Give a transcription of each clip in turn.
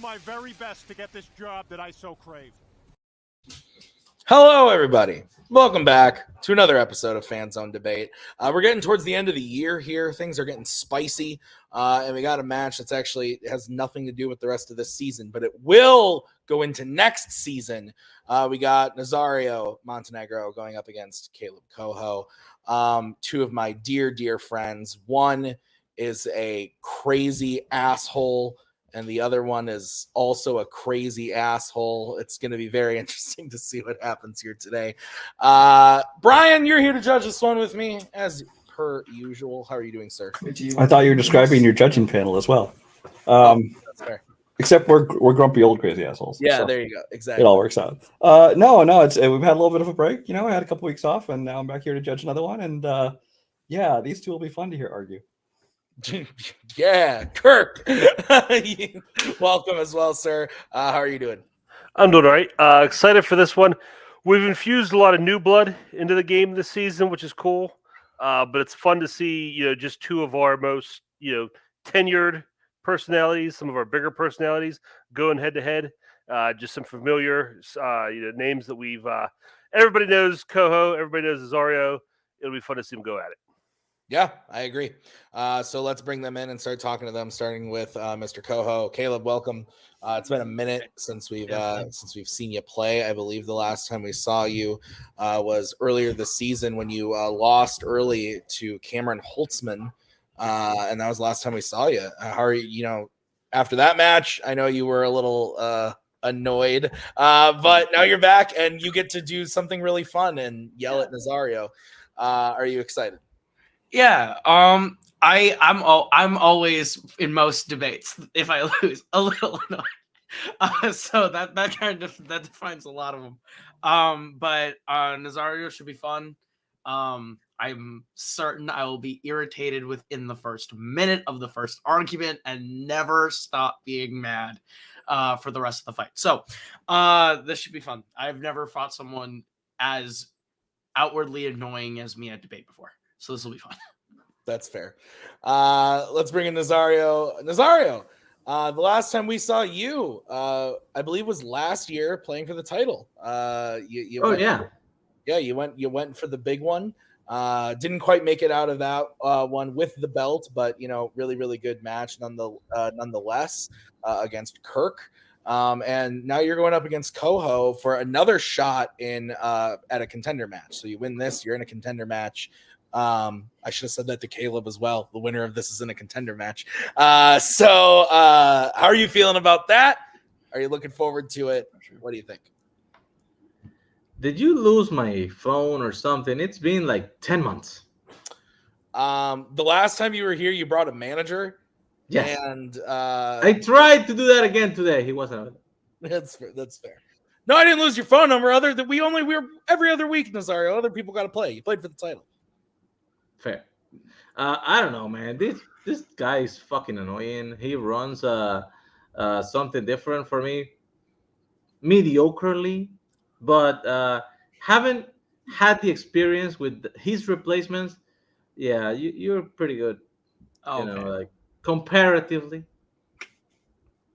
my very best to get this job that I so crave. Hello, everybody. Welcome back to another episode of Fanzone Debate. We're getting towards the end of the year here. Things are getting spicy, and we got a match that's actually has nothing to do with the rest of this season, but it will go into next season. We got Nazario, Montenegro going up against Kaleb Koho, two of my dear, dear friends. One is a crazy asshole, and the other one is also a crazy asshole. It's going to be very interesting to see what happens here today. Brian, you're here to judge this one with me, as per usual. How are you doing, sir? I thought you were describing your judging panel as well. That's fair. Except we're grumpy old crazy assholes. Yeah, so there you go. Exactly. it all works out. No, it's we've had a little bit of a break. You know, I had a couple weeks off, and now I'm back here to judge another one. And yeah, these two will be fun to hear argue. Yeah, Kirk. Welcome as well, sir. How are you doing? I'm doing all right. Excited for this one. We've infused a lot of new blood into the game this season, which is cool. But it's fun to see, just two of our most, tenured personalities, some of our bigger personalities going head to head. Just some familiar, names that we've. Everybody knows Koho. Everybody knows Nazario. It'll be fun to see them go at it. Yeah, I agree. So let's bring them in and start talking to them, starting with Mr. Koho. Kaleb, welcome. It's been a minute since we've seen you play. I believe the last time we saw you was earlier this season when you lost early to Cameron Holtzman, and that was the last time we saw you. How are you? After that match, I know you were a little annoyed, but now you're back and you get to do something really fun and yell at Nazario. Are you excited? Yeah, I'm always in most debates if I lose a little annoyed. So that kind of that defines a lot of them. But Nazario should be fun. I'm certain I will be irritated within the first minute of the first argument and never stop being mad for the rest of the fight. So this should be fun. I've never fought someone as outwardly annoying as me at debate before. So this will be fun. That's fair. Let's bring in Nazario. Nazario, the last time we saw you, I believe was last year playing for the title. You went for the big one. Didn't quite make it out of that one with the belt, but really, really good match nonetheless against Kirk. And now you're going up against Koho for another shot in at a contender match. So you win this, you're in a contender match. I should have said that to Kaleb as well. The winner of this is in a contender match. So how are you feeling about that? Are you looking forward to it? What do you think? Did you lose my phone or something? It's been like 10 months. The last time you were here, you brought a manager. Yes. And I tried to do that again today. He wasn't. That's fair. No, I didn't lose your phone number. We're every other week, Nazario. Other people got to play. You played for the title. Fair. I don't know, man. This guy is fucking annoying. He runs something different for me, mediocrely, but haven't had the experience with his replacements. Yeah, you're pretty good. Oh, like comparatively.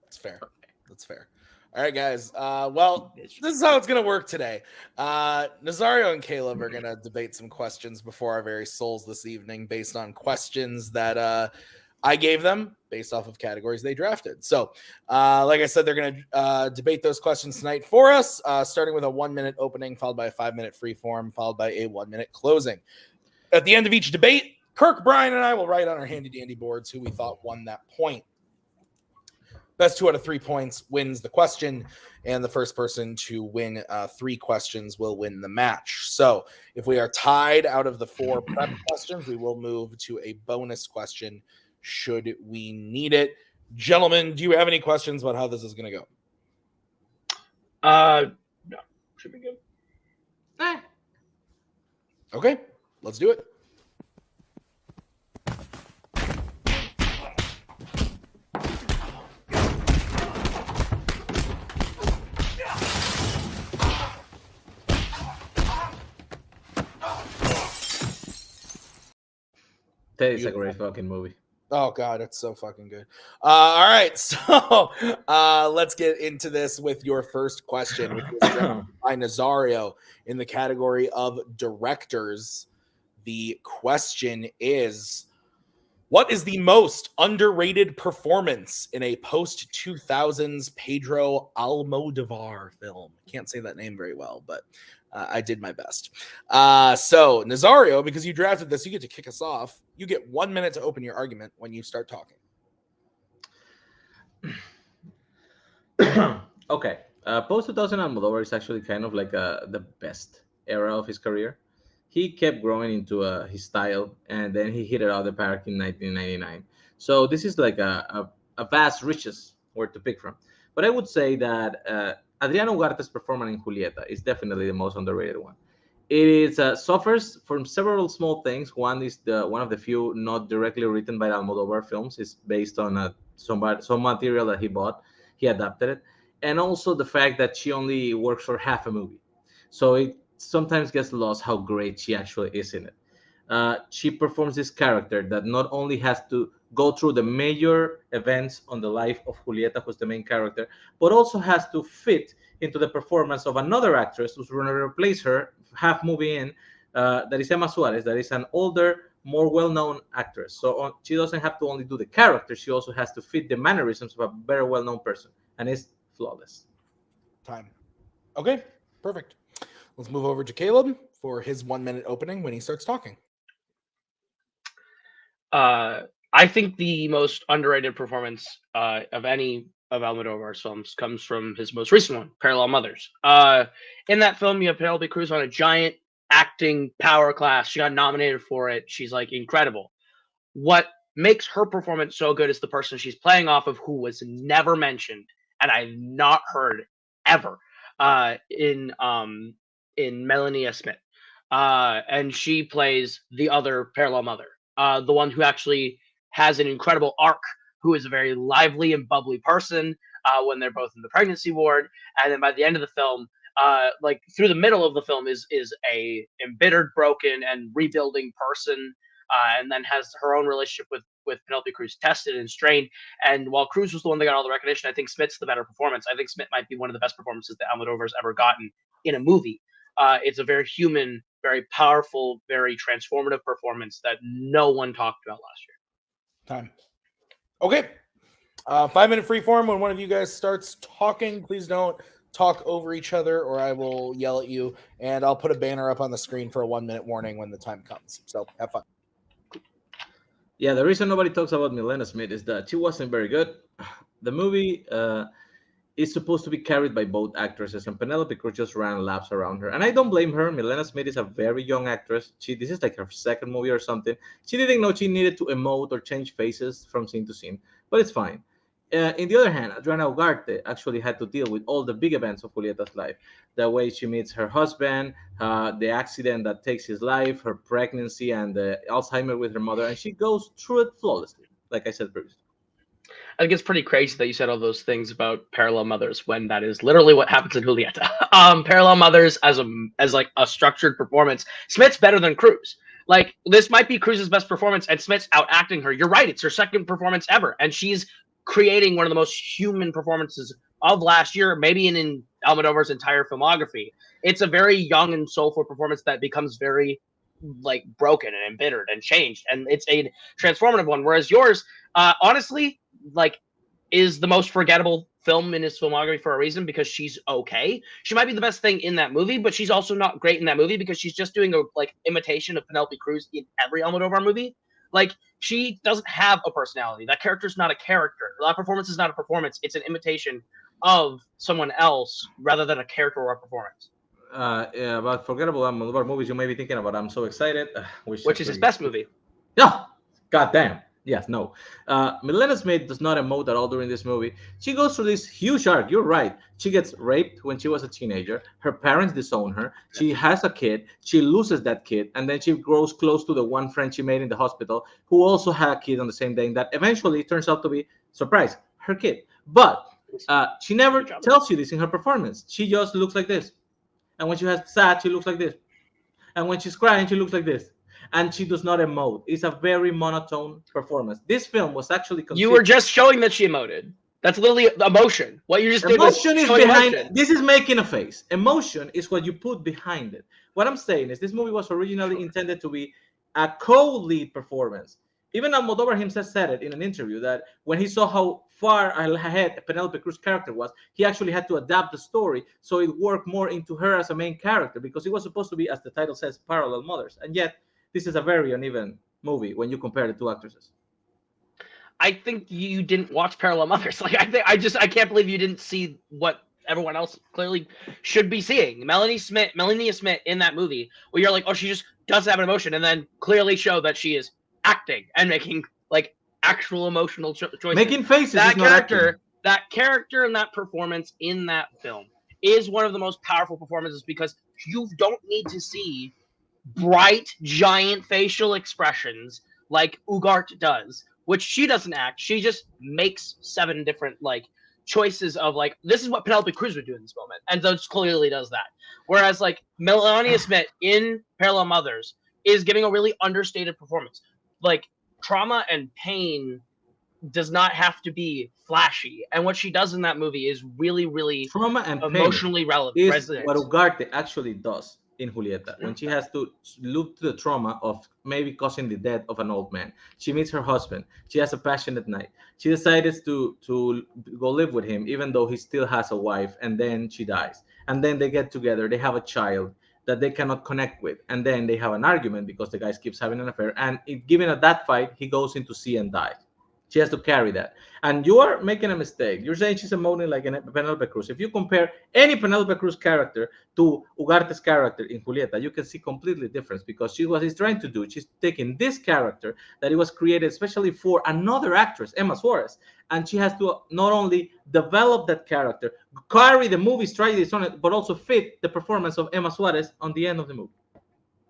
That's fair. That's fair. All right, guys. Well, this is how it's going to work today. Nazario and Kaleb are going to debate some questions before our very souls this evening based on questions that I gave them based off of categories they drafted. So, like I said, they're going to debate those questions tonight for us, starting with a 1-minute opening, followed by a 5-minute free form, followed by a 1-minute closing. At the end of each debate, Kirk, Brian, and I will write on our handy-dandy boards who we thought won that point. Best 2 out of 3 points wins the question, and the first person to win 3 questions will win the match. So if we are tied out of the 4 prep questions, we will move to a bonus question should we need it. Gentlemen, do you have any questions about how this is going to go? No. Should be good. Okay, let's do it. That is a great fucking movie. Oh god, it's so fucking good. All right, so let's get into this with your first question, which was drafted by Nazario in the category of directors. The question is, what is the most underrated performance in a post-2000s Pedro Almodovar film? Can't say that name very well, but I did my best. So, Nazario, because you drafted this, you get to kick us off. You get 1 minute to open your argument when you start talking. Okay. Post 2000 Almodovar is actually kind of like the best era of his career. He kept growing into his style, and then he hit it out of the park in 1999. So this is like a vast riches where to pick from. But I would say that Adriano Ugarte's performance in Julieta is definitely the most underrated one. It is suffers from several small things. One is one of the few not directly written by Almodovar films. It's based on some material that he bought. He adapted it, and also the fact that she only works for half a movie, so it sometimes gets lost how great she actually is in it. She performs this character that not only has to go through the major events on the life of Julieta, who's the main character, but also has to fit into the performance of another actress who's going to replace her half movie in, that is Emma Suarez, that is an older, more well-known actress. So she doesn't have to only do the character, she also has to fit the mannerisms of a very well-known person, and it's flawless. Time. Okay, perfect. Let's move over to Kaleb for his 1 minute opening when he starts talking. I think the most underrated performance of any of Almodovar's films comes from his most recent one, Parallel Mothers. In that film, you have Penelope Cruz on a giant acting power class. She got nominated for it. She's like incredible. What makes her performance so good is the person she's playing off of, who was never mentioned and I've not heard ever in Melania Smith. And she plays the other Parallel Mother, the one who actually has an incredible arc, who is a very lively and bubbly person when they're both in the pregnancy ward. And then by the end of the film, like through the middle of the film is a embittered, broken, and rebuilding person, and then has her own relationship with Penelope Cruz tested and strained. And while Cruz was the one that got all the recognition, I think Smith's the better performance. I think Smith might be one of the best performances that Almodovar's ever gotten in a movie. It's a very human, very powerful, very transformative performance that no one talked about last year. Time. Okay. 5 minute free form. When one of you guys starts talking, please don't talk over each other or I will yell at you, and I'll put a banner up on the screen for a 1 minute warning when the time comes. So have fun. Yeah, the reason nobody talks about Milena Smith is that she wasn't very good. The movie is supposed to be carried by both actresses, and Penelope Cruz just ran laps around her. And I don't blame her. Milena Smith is a very young actress. This is like her second movie or something. She didn't know she needed to emote or change faces from scene to scene, but it's fine. In the other hand, Adriana Ugarte actually had to deal with all the big events of Julieta's life. The way she meets her husband, the accident that takes his life, her pregnancy, and the Alzheimer with her mother, and she goes through it flawlessly, like I said previously. I think it's pretty crazy that you said all those things about Parallel Mothers when that is literally what happens in Julieta. Parallel Mothers as like a structured performance, Smith's better than Cruz. Like, this might be Cruz's best performance, and Smith's out acting her. You're right; it's her second performance ever, and she's creating one of the most human performances of last year, maybe in Almodovar's entire filmography. It's a very young and soulful performance that becomes very like broken and embittered and changed, and it's a transformative one. Whereas yours, honestly, like, is the most forgettable film in his filmography for a reason, because she's okay. She might be the best thing in that movie, but she's also not great in that movie because she's just doing a like imitation of Penelope Cruz in every Almodovar movie. Like, she doesn't have a personality. That character's not a character. That performance is not a performance. It's an imitation of someone else rather than a character or a performance. Yeah, about forgettable Almodovar movies, you may be thinking about I'm So Excited, which is his best movie. No, goddamn. Yes, no. Milena Smith does not emote at all during this movie. She goes through this huge arc. You're right. She gets raped when she was a teenager. Her parents disown her. She has a kid. She loses that kid. And then she grows close to the one friend she made in the hospital who also had a kid on the same day. And that eventually turns out to be, surprise, her kid. But she never tells you this in her performance. She just looks like this. And when she has sad, she looks like this. And when she's crying, she looks like this. and she does not emote. It's a very monotone performance. This film was actually You were considered. just showing that she emoted. That's literally emotion. What you just did Emotion was is showing behind. emotion. This is making a face. Emotion is what you put behind it. What I'm saying is, this movie was originally intended to be a co-lead performance. Even Almodovar himself said it in an interview that when he saw how far ahead Penelope Cruz's character was, he actually had to adapt the story so it worked more into her as a main character, because it was supposed to be, as the title says, parallel mothers. And yet, this is a very uneven movie when you compare the two actresses. I think you didn't watch Parallel Mothers. Like I can't believe you didn't see what everyone else clearly should be seeing. Melania Smith in that movie, where you're like, oh, she just doesn't have an emotion, and then clearly show that she is acting and making like actual emotional choices. Making faces That is not acting. character and that performance in that film is one of the most powerful performances, because you don't need to see bright, giant facial expressions like Ugarte does, which she doesn't act. She just makes 7 different like choices of like, this is what Penelope Cruz would do in this moment, and those clearly does that. Whereas like Melania Smith in Parallel Mothers is giving a really understated performance. Like, trauma and pain does not have to be flashy, and what she does in that movie is really, really Trauma and pain emotionally relevant. is what Ugarte actually does in Julieta, when she has to look to the trauma of maybe causing the death of an old man. She meets her husband. She has a passionate night. She decides to go live with him, even though he still has a wife, and then she dies. And then they get together. They have a child that they cannot connect with. And then they have an argument because the guy keeps having an affair. And given at that fight, he goes into sea and dies. She has to carry that. And you are making a mistake. You're saying she's emoting like a Penelope Cruz. If you compare any Penelope Cruz character to Ugarte's character in Julieta, you can see completely difference, because what she's trying to do, she's taking this character that it was created especially for another actress, Emma Suarez, and she has to not only develop that character, carry the movie's tragedies on it, but also fit the performance of Emma Suarez on the end of the movie.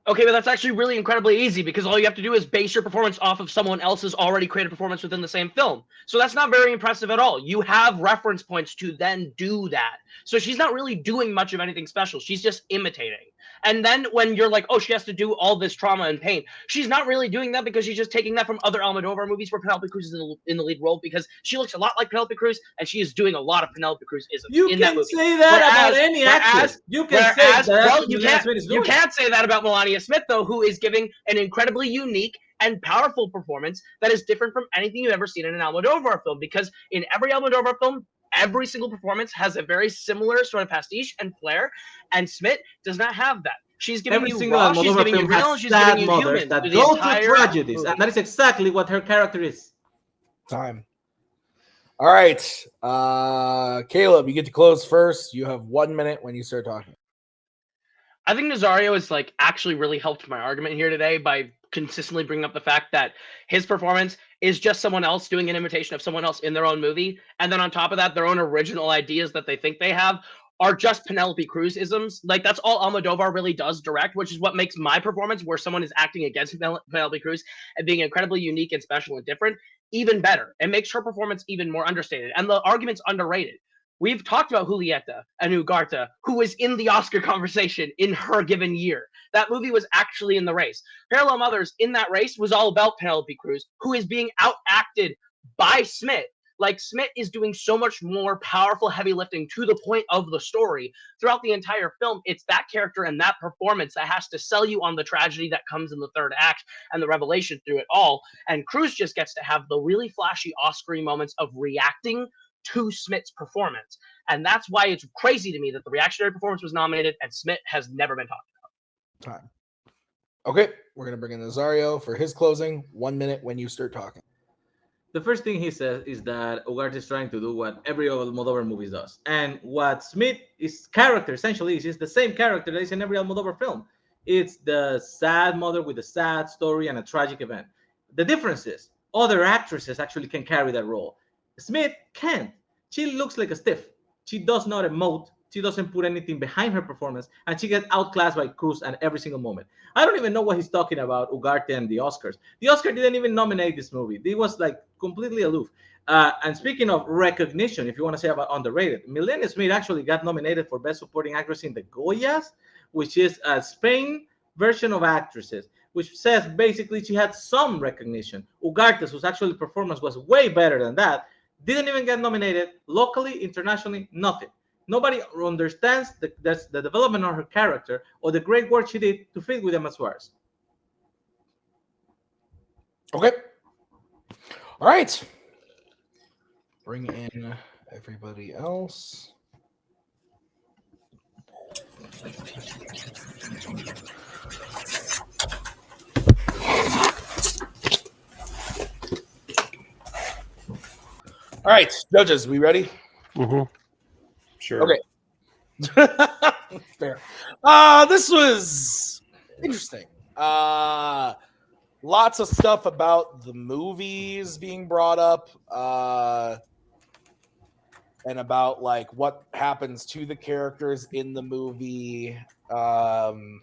Okay, but that's actually really incredibly easy, because all you have to do is base your performance off of someone else's already created performance within the same film. So that's not very impressive at all. You have reference points to then do that. So she's not really doing much of anything special. She's just imitating. And then when you're like, oh, she has to do all this trauma and pain, she's not really doing that, because she's just taking that from other Almodovar movies where Penelope Cruz is in the lead role, because she looks a lot like Penelope Cruz, and she is doing a lot of Penelope Cruz-isms in that movie. You can say that about any actress. You can say that. Well, you can't say that about Melania Smith, though, who is giving an incredibly unique and powerful performance that is different from anything you've ever seen in an Almodovar film, because in every Almodovar film, every single performance has a very similar sort of pastiche and flair, and Smith does not have that. She's giving every you single raw, she's giving you real, she's giving you human. That go through tragedies, and that is exactly what her character is. Time. All right, Kaleb, you get to close first. You have 1 minute when you start talking. I think Nazario has like actually really helped my argument here today by consistently bringing up the fact that his performance is just someone else doing an imitation of someone else in their own movie, and then on top of that, their own original ideas that they think they have are just Penelope Cruz-isms. Like, that's all Almodovar really does direct, which is what makes my performance, where someone is acting against Penelope Cruz and being incredibly unique and special and different, even better. It makes her performance even more understated, and the argument's underrated. We've talked about Julieta and Ugarte, who was in the Oscar conversation in her given year. That movie was actually in the race. Parallel Mothers in that race was all about Penelope Cruz, who is being outacted by Smith. Like, Smith is doing so much more powerful heavy lifting to the point of the story. Throughout the entire film, it's that character and that performance that has to sell you on the tragedy that comes in the third act and the revelation through it all. And Cruz just gets to have the really flashy Oscar-y moments of reacting to Smith's performance. And that's why it's crazy to me that the reactionary performance was nominated and Smith has never been talked about. Time. Okay, we're going to bring in Nazario for his closing. 1 minute when you start talking. The first thing he says is that Ugarte is trying to do what every Almodovar movie does. And what Smith's character essentially is the same character that is in every Almodovar film. It's the sad mother with a sad story and a tragic event. The difference is other actresses actually can carry that role. Smith can't. She looks like a stiff. She does not emote. She doesn't put anything behind her performance, and she gets outclassed by Cruz at every single moment. I don't even know what he's talking about, Ugarte and the Oscars. The Oscar didn't even nominate this movie. It was like completely aloof. And speaking of recognition, if you want to say about underrated, Melania Smith actually got nominated for Best Supporting Actress in the Goyas, which is Spain version of actresses, which says basically she had some recognition. Ugarte's, whose actual performance was way better than that, didn't even get nominated locally, internationally, nothing. Nobody understands the development of her character or the great work she did to fit with Emma Suarez. Okay. All right. Bring in everybody else. All right, judges, we ready? Mm-hmm. Sure. Okay. Fair. This was interesting. Lots of stuff about the movies being brought up, and about like what happens to the characters in the movie. It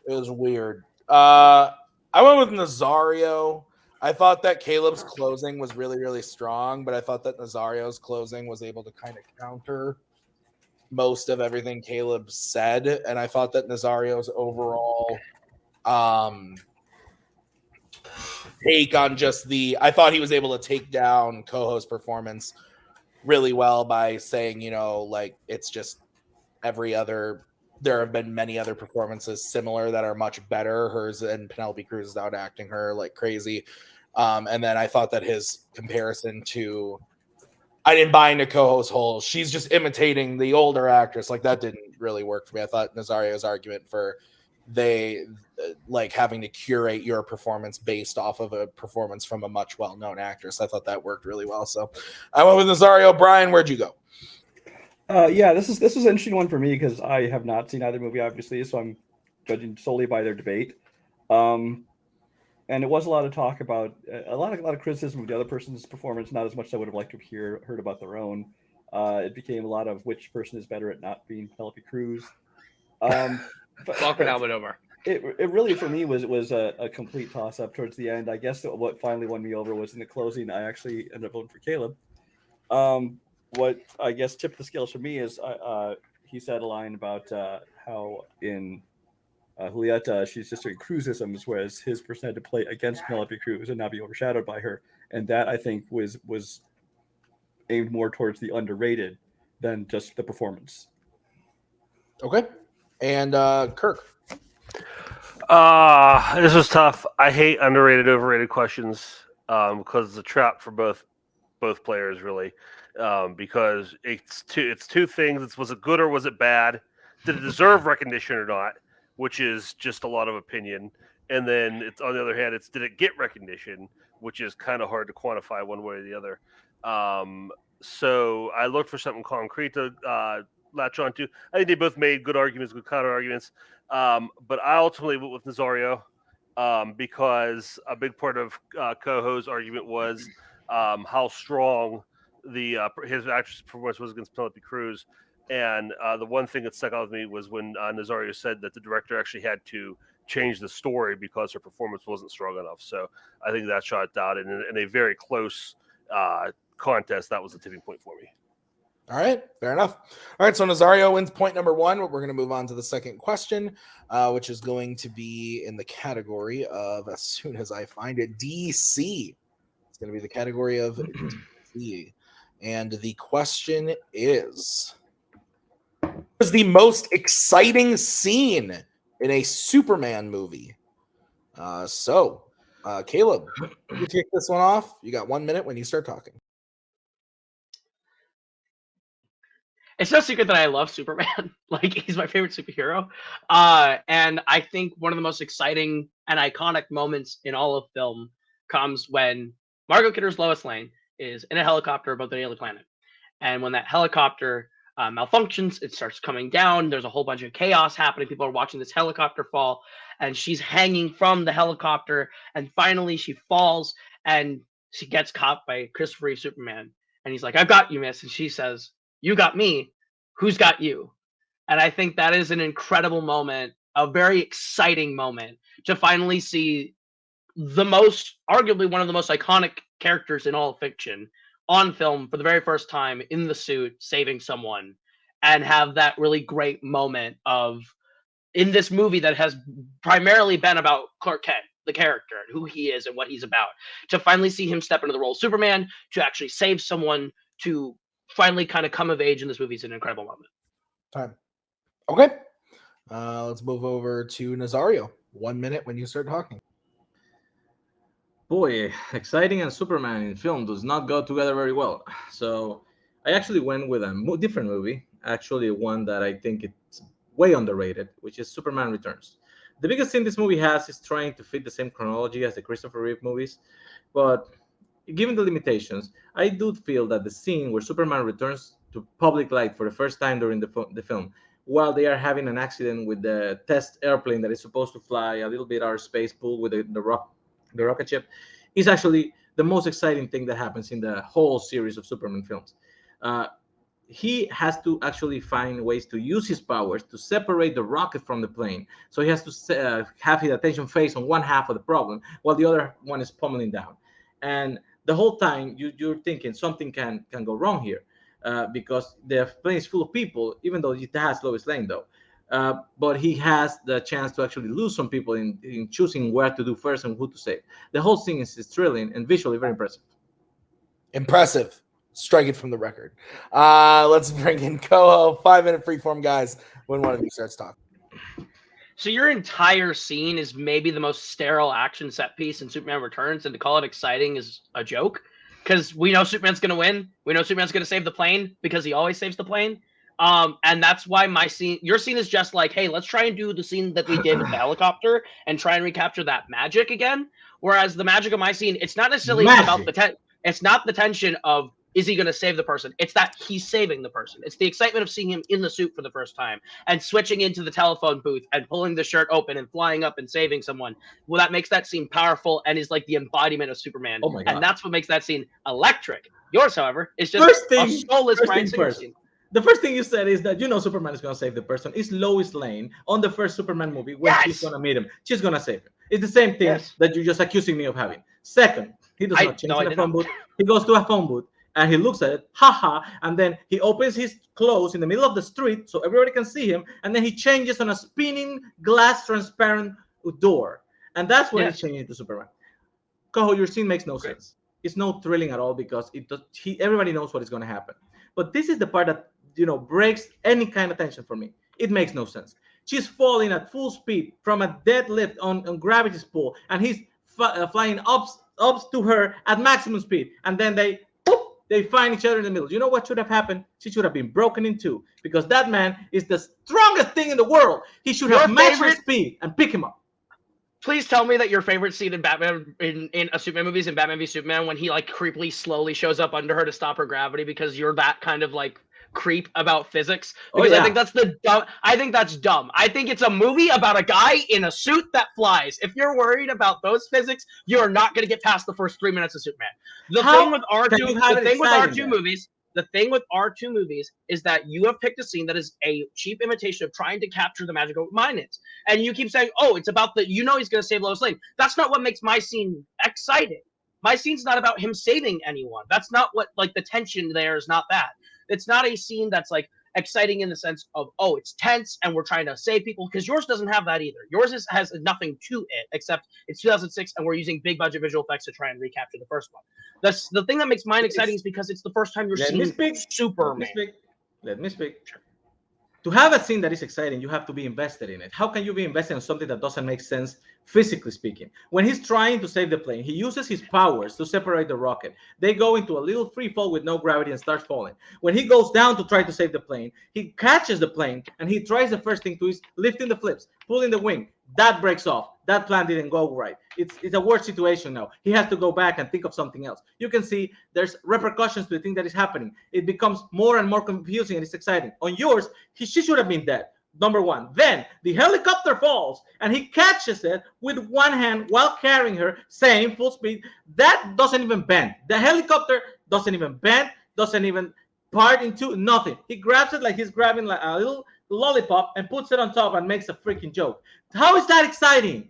was weird. I went with Nazario. I thought that Kaleb's closing was really, really strong, but I thought that Nazario's closing was able to kind of counter most of everything Kaleb said, and I thought that Nazario's overall take on just I thought he was able to take down Koho's performance really well by saying, you know, like it's just there have been many other performances similar that are much better. Hers and Penelope Cruz is out acting her like crazy. And then I thought that his comparison to, I didn't buy into Koho's whole, she's just imitating the older actress. Like that didn't really work for me. I thought Nazario's argument for like having to curate your performance based off of a performance from a much well-known actress, I thought that worked really well. So I went with Nazario. Brian, where'd you go? Yeah, this was an interesting one for me because I have not seen either movie, obviously, so I'm judging solely by their debate. And it was a lot of talk about a lot of criticism of the other person's performance, not as much as I would have liked to have heard about their own. It became a lot of which person is better at not being Penelope Cruz. Welcome, Almodovar. It really for me was a complete toss up towards the end. I guess that what finally won me over was in the closing. I actually ended up voting for Kaleb. What I guess tipped the scales for me is he said a line about how in Julieta she's just doing Cruzisms, whereas his person had to play against Penelope Cruz and not be overshadowed by her, and that I think was aimed more towards the underrated than just the performance. Okay, and Kirk. This was tough. I hate underrated, overrated questions because it's a trap for both players, really. Because it's two things. Was it good or was it bad? Did it deserve recognition or not? Which is just a lot of opinion. And then it's on the other hand, did it get recognition? Which is kind of hard to quantify one way or the other. So I looked for something concrete to latch on to. I think they both made good arguments, good counter arguments. But I ultimately went with Nazario because a big part of Koho's argument was how strong his actress performance was against Penelope Cruz. And the one thing that stuck out with me was when Nazario said that the director actually had to change the story because her performance wasn't strong enough. So I think that shot out in a very close contest. That was the tipping point for me. All right, fair enough. All right, so Nazario wins point number one. We're going to move on to the second question, which is going to be in the category of, as soon as I find it, DC. It's going to be the category of DC. And the question is, what is the most exciting scene in a Superman movie? So, Kaleb, you kick this one off. You got 1 minute when you start talking. It's no secret that I love Superman. Like, he's my favorite superhero. And I think one of the most exciting and iconic moments in all of film comes when Margot Kidder's Lois Lane is in a helicopter above the alien planet. And when that helicopter malfunctions, it starts coming down. There's a whole bunch of chaos happening. People are watching this helicopter fall, and she's hanging from the helicopter. And finally, she falls, and she gets caught by Christopher Reeve Superman. And he's like, "I've got you, miss." And she says, "You got me. Who's got you?" And I think that is an incredible moment, a very exciting moment to finally see arguably one of the most iconic characters in all of fiction on film for the very first time in the suit, saving someone, and have that really great moment of in this movie that has primarily been about Clark Kent, the character, and who he is and what he's about, to finally see him step into the role of Superman, to actually save someone, to finally kind of come of age in this movie is an incredible moment. Time. Okay. Let's move over to Nazario. 1 minute when you start talking. Boy, exciting and Superman in film does not go together very well. So I actually went with a different movie, actually one that I think it's way underrated, which is Superman Returns. The biggest thing this movie has is trying to fit the same chronology as the Christopher Reeve movies, but given the limitations, I do feel that the scene where Superman returns to public light for the first time during the film, while they are having an accident with the test airplane that is supposed to fly a little bit out of space, pulled with the rocket ship, is actually the most exciting thing that happens in the whole series of Superman films. He has to actually find ways to use his powers to separate the rocket from the plane. So he has to have his attention face on one half of the problem while the other one is pummeling down. And the whole time you're thinking something can go wrong here because the plane is full of people, even though it has Lois Lane though. But he has the chance to actually lose some people in choosing where to do first and who to save. The whole thing is thrilling and visually very impressive. Impressive. Strike it from the record. Let's bring in Koho. 5 minute freeform, guys, when one of you starts talking. So your entire scene is maybe the most sterile action set piece in Superman Returns, and to call it exciting is a joke, because we know Superman's going to win. We know Superman's going to save the plane because he always saves the plane. And that's why your scene is just like, hey, let's try and do the scene that we did with the helicopter and try and recapture that magic again. Whereas the magic of my scene, it's not necessarily about it's not the tension of, is he going to save the person? It's that he's saving the person. It's the excitement of seeing him in the suit for the first time and switching into the telephone booth and pulling the shirt open and flying up and saving someone. Well, that makes that scene powerful and is like the embodiment of Superman. Oh my God. And that's what makes that scene electric. Yours, however, is just a soulless Bryan Singer scene. The first thing you said is that Superman is going to save the person. It's Lois Lane on the first Superman movie when she's going to meet him. She's going to save him. It's the same thing that you're just accusing me of having. Second, he does not change the phone booth. He goes to a phone booth and he looks at it, haha, and then he opens his clothes in the middle of the street so everybody can see him, and then he changes on a spinning glass transparent door. And that's when he's changing to Superman. Koho, your scene makes no sense. It's no thrilling at all because everybody knows what is going to happen. But this is the part that breaks any kind of tension for me. It makes no sense. She's falling at full speed from a deadlift on gravity's pull, and he's flying up to her at maximum speed, and then they find each other in the middle. You know what should have happened? She should have been broken in two because that man is the strongest thing in the world. He should have matched her speed and pick him up. Please tell me that your favorite scene in Batman in a Superman movie is in Batman v Superman when he like creepily slowly shows up under her to stop her gravity because you're that kind of like creep about physics. Because I think that's I think that's dumb. I think it's a movie about a guy in a suit that flies. If you're worried about those physics, you're not going to get past the first 3 minutes of Superman. The thing with R2 movies is that you have picked a scene that is a cheap imitation of trying to capture the magic of what mine is. And you keep saying, oh, it's about he's going to save Lois Lane. That's not what makes my scene exciting. My scene's not about him saving anyone. That's not what, the tension there is not that. It's not a scene that's exciting in the sense of, oh, it's tense and we're trying to save people, because yours doesn't have that either. Yours has nothing to it except it's 2006 and we're using big budget visual effects to try and recapture the first one. The thing that makes mine exciting is because it's the first time you're seeing Superman. Let me speak. To have a scene that is exciting, you have to be invested in it. How can you be invested in something that doesn't make sense, physically speaking? When he's trying to save the plane, he uses his powers to separate the rocket. They go into a little free fall with no gravity and start falling. When he goes down to try to save the plane, he catches the plane and he tries the first thing to is lifting the flips, pulling the wing. That breaks off. That plan didn't go right. It's a worse situation now. He has to go back and think of something else. You can see there's repercussions to the thing that is happening. It becomes more and more confusing and it's exciting. On yours, she should have been dead. Number one. Then the helicopter falls and he catches it with one hand while carrying her, same full speed. That doesn't even bend. The helicopter doesn't even bend, doesn't even part into nothing. He grabs it like he's grabbing like a little lollipop and puts it on top and makes a freaking joke. How is that exciting?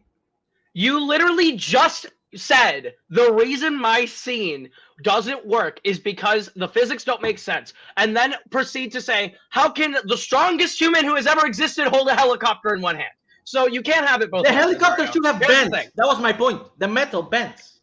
You literally just said the reason my scene doesn't work is because the physics don't make sense, and then proceed to say, how can the strongest human who has ever existed hold a helicopter in one hand? So you can't have it both The ways, helicopter Nazario. should have Here's the bent. thing. That was my point. The metal bends.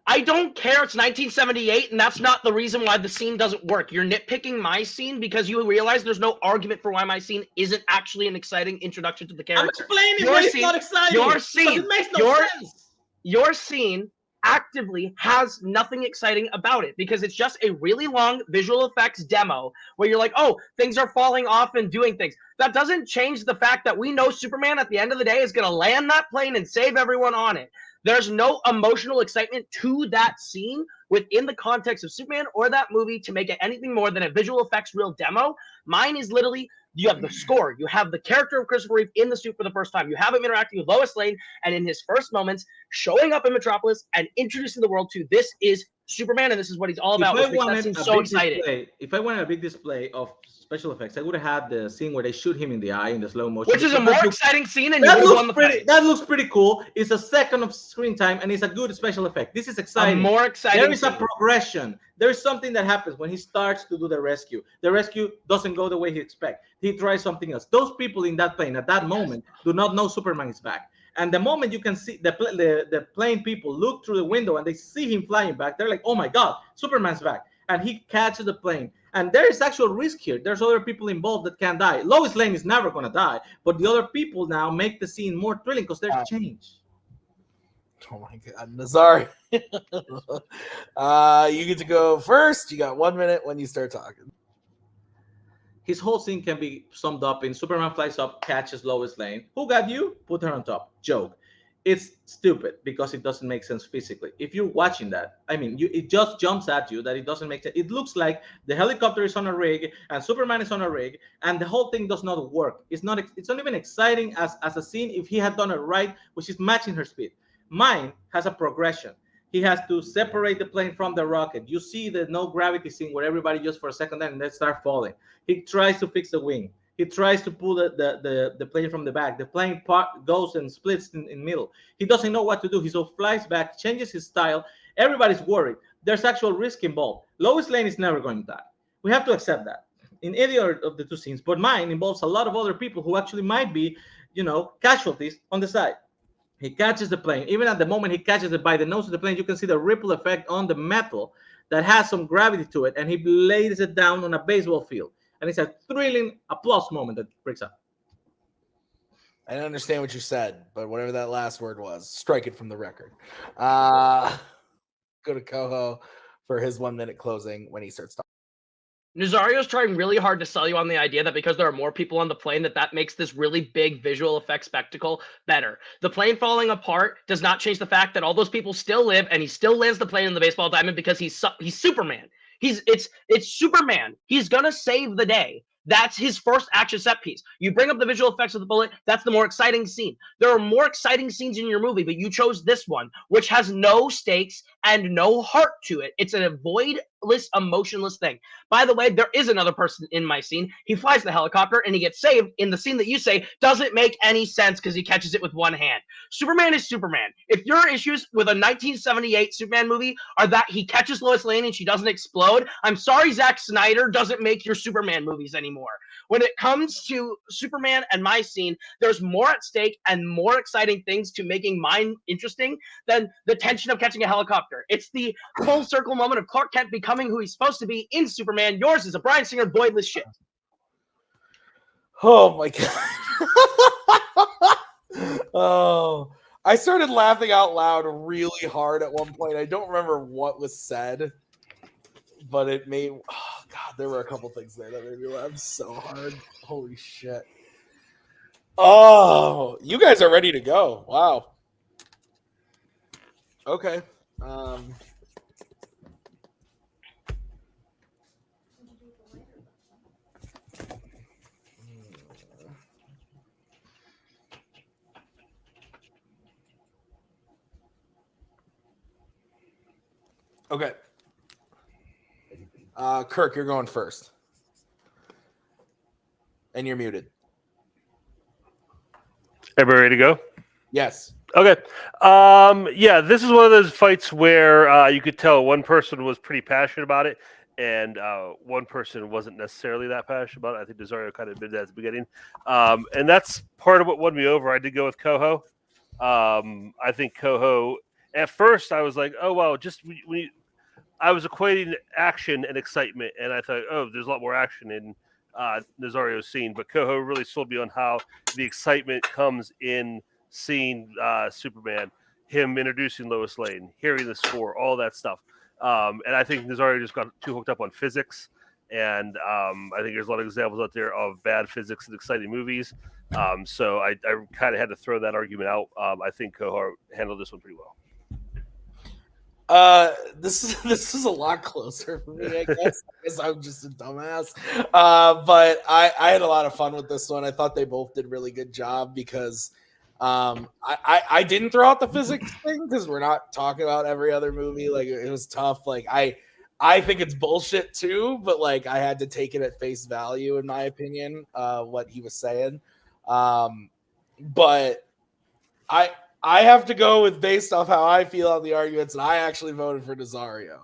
I don't care. It's 1978, and that's not the reason why the scene doesn't work. You're nitpicking my scene because you realize there's no argument for why my scene isn't actually an exciting introduction to the character. I'm explaining Your why it's scene- not exciting. your because scene- it makes no sense. Your scene actively has nothing exciting about it because it's just a really long visual effects demo where you're like, oh, things are falling off and doing things. That doesn't change the fact that we know Superman at the end of the day is going to land that plane and save everyone on it. There's no emotional excitement to that scene within the context of Superman or that movie to make it anything more than a visual effects real demo. Mine is literally, you have the score, you have the character of Christopher Reeve in the suit for the first time, you have him interacting with Lois Lane, and in his first moments, showing up in Metropolis and introducing the world to this is Superman, and this is what he's all about, which makes that scene so exciting. If I wanted a big display of special effects, I would have had the scene where they shoot him in the eye in the slow motion. Which is a more exciting scene, and that you would have won the fight. That looks pretty cool. It's a second of screen time, and it's a good special effect. This is exciting. A more exciting There is a scene. progression. There is something that happens when he starts to do the rescue. The rescue doesn't go the way he expects. He tries something else. Those people in that plane at that moment do not know Superman is back. And the moment you can see the plane people look through the window and they see him flying back, they're like, oh my God, Superman's back. And he catches the plane. And there is actual risk here. There's other people involved that can die. Lois Lane is never going to die. But the other people now make the scene more thrilling because there's change. Oh my God, Nazario. You get to go first. You got 1 minute when you start talking. His whole scene can be summed up in Superman flies up, catches Lois Lane. Who got you? Put her on top. Joke. It's stupid because it doesn't make sense physically. If you're watching that, I mean, it just jumps at you that it doesn't make sense. It looks like the helicopter is on a rig and Superman is on a rig, and the whole thing does not work. It's not even exciting as a scene if he had done it right, which is matching her speed. Mine has a progression. He has to separate the plane from the rocket. You see the no gravity scene where everybody just for a second and they start falling. He tries to fix the wing. He tries to pull the plane from the back. The plane goes and splits in middle. He doesn't know what to do. He so flies back, changes his style. Everybody's worried. There's actual risk involved. Lois Lane is never going to die. We have to accept that in any of the two scenes. But mine involves a lot of other people who actually might be, casualties on the side. He catches the plane. Even at the moment he catches it by the nose of the plane, you can see the ripple effect on the metal that has some gravity to it, and he lays it down on a baseball field. And it's a thrilling applause moment that breaks up. I didn't understand what you said, but whatever that last word was, strike it from the record. Go to Koho for his 1 minute closing when he starts talking. Nazario's trying really hard to sell you on the idea that because there are more people on the plane that makes this really big visual effect spectacle better. The plane falling apart does not change the fact that all those people still live, and he still lands the plane in the baseball diamond because he's Superman. It's Superman. He's gonna save the day. That's his first action set piece. You bring up the visual effects of the bullet. That's the more exciting scene. There are more exciting scenes in your movie, but you chose this one, which has no stakes and no heart to it. It's a voidless, emotionless thing. By the way, there is another person in my scene. He flies the helicopter and he gets saved in the scene that you say doesn't make any sense because he catches it with one hand. Superman is Superman. If your issues with a 1978 Superman movie are that he catches Lois Lane and she doesn't explode, I'm sorry Zack Snyder doesn't make your Superman movies anymore. When it comes to Superman and my scene, there's more at stake and more exciting things to making mine interesting than the tension of catching a helicopter. It's the full circle moment of Clark Kent becoming who he's supposed to be in Superman. Yours is a Bryan Singer voidless shit. Oh my God. Oh, I started laughing out loud really hard at one point. I don't remember what was said, but it made, oh God, there were a couple things there that made me laugh so hard. Holy shit. Oh, you guys are ready to go. Wow. Okay. Okay. Kirk, you're going first. And you're muted. Everybody ready to go? Yes. Okay. Yeah, this is one of those fights where you could tell one person was pretty passionate about it, and one person wasn't necessarily that passionate about it. I think Nazario kind of admitted that at the beginning, and that's part of what won me over. I did go with Koho. I think Koho. At first, I was like, "Oh well," I was equating action and excitement, and I thought, "Oh, there's a lot more action in Nazario's scene." But Koho really sold me on how the excitement comes in seeing Superman, him introducing Lois Lane, hearing the score, all that stuff. And I think Nazario just got too hooked up on physics. And I think there's a lot of examples out there of bad physics in exciting movies. So I kind of had to throw that argument out. I think Koho handled this one pretty well. This is a lot closer for me, I guess. I guess I'm just a dumbass. But I had a lot of fun with this one. I thought they both did really good job because I didn't throw out the physics thing because we're not talking about every other movie. Like it was tough. Like I think it's bullshit too, but like I had to take it at face value in my opinion, what he was saying. But I have to go with based off how I feel on the arguments, and I actually voted for Nazario.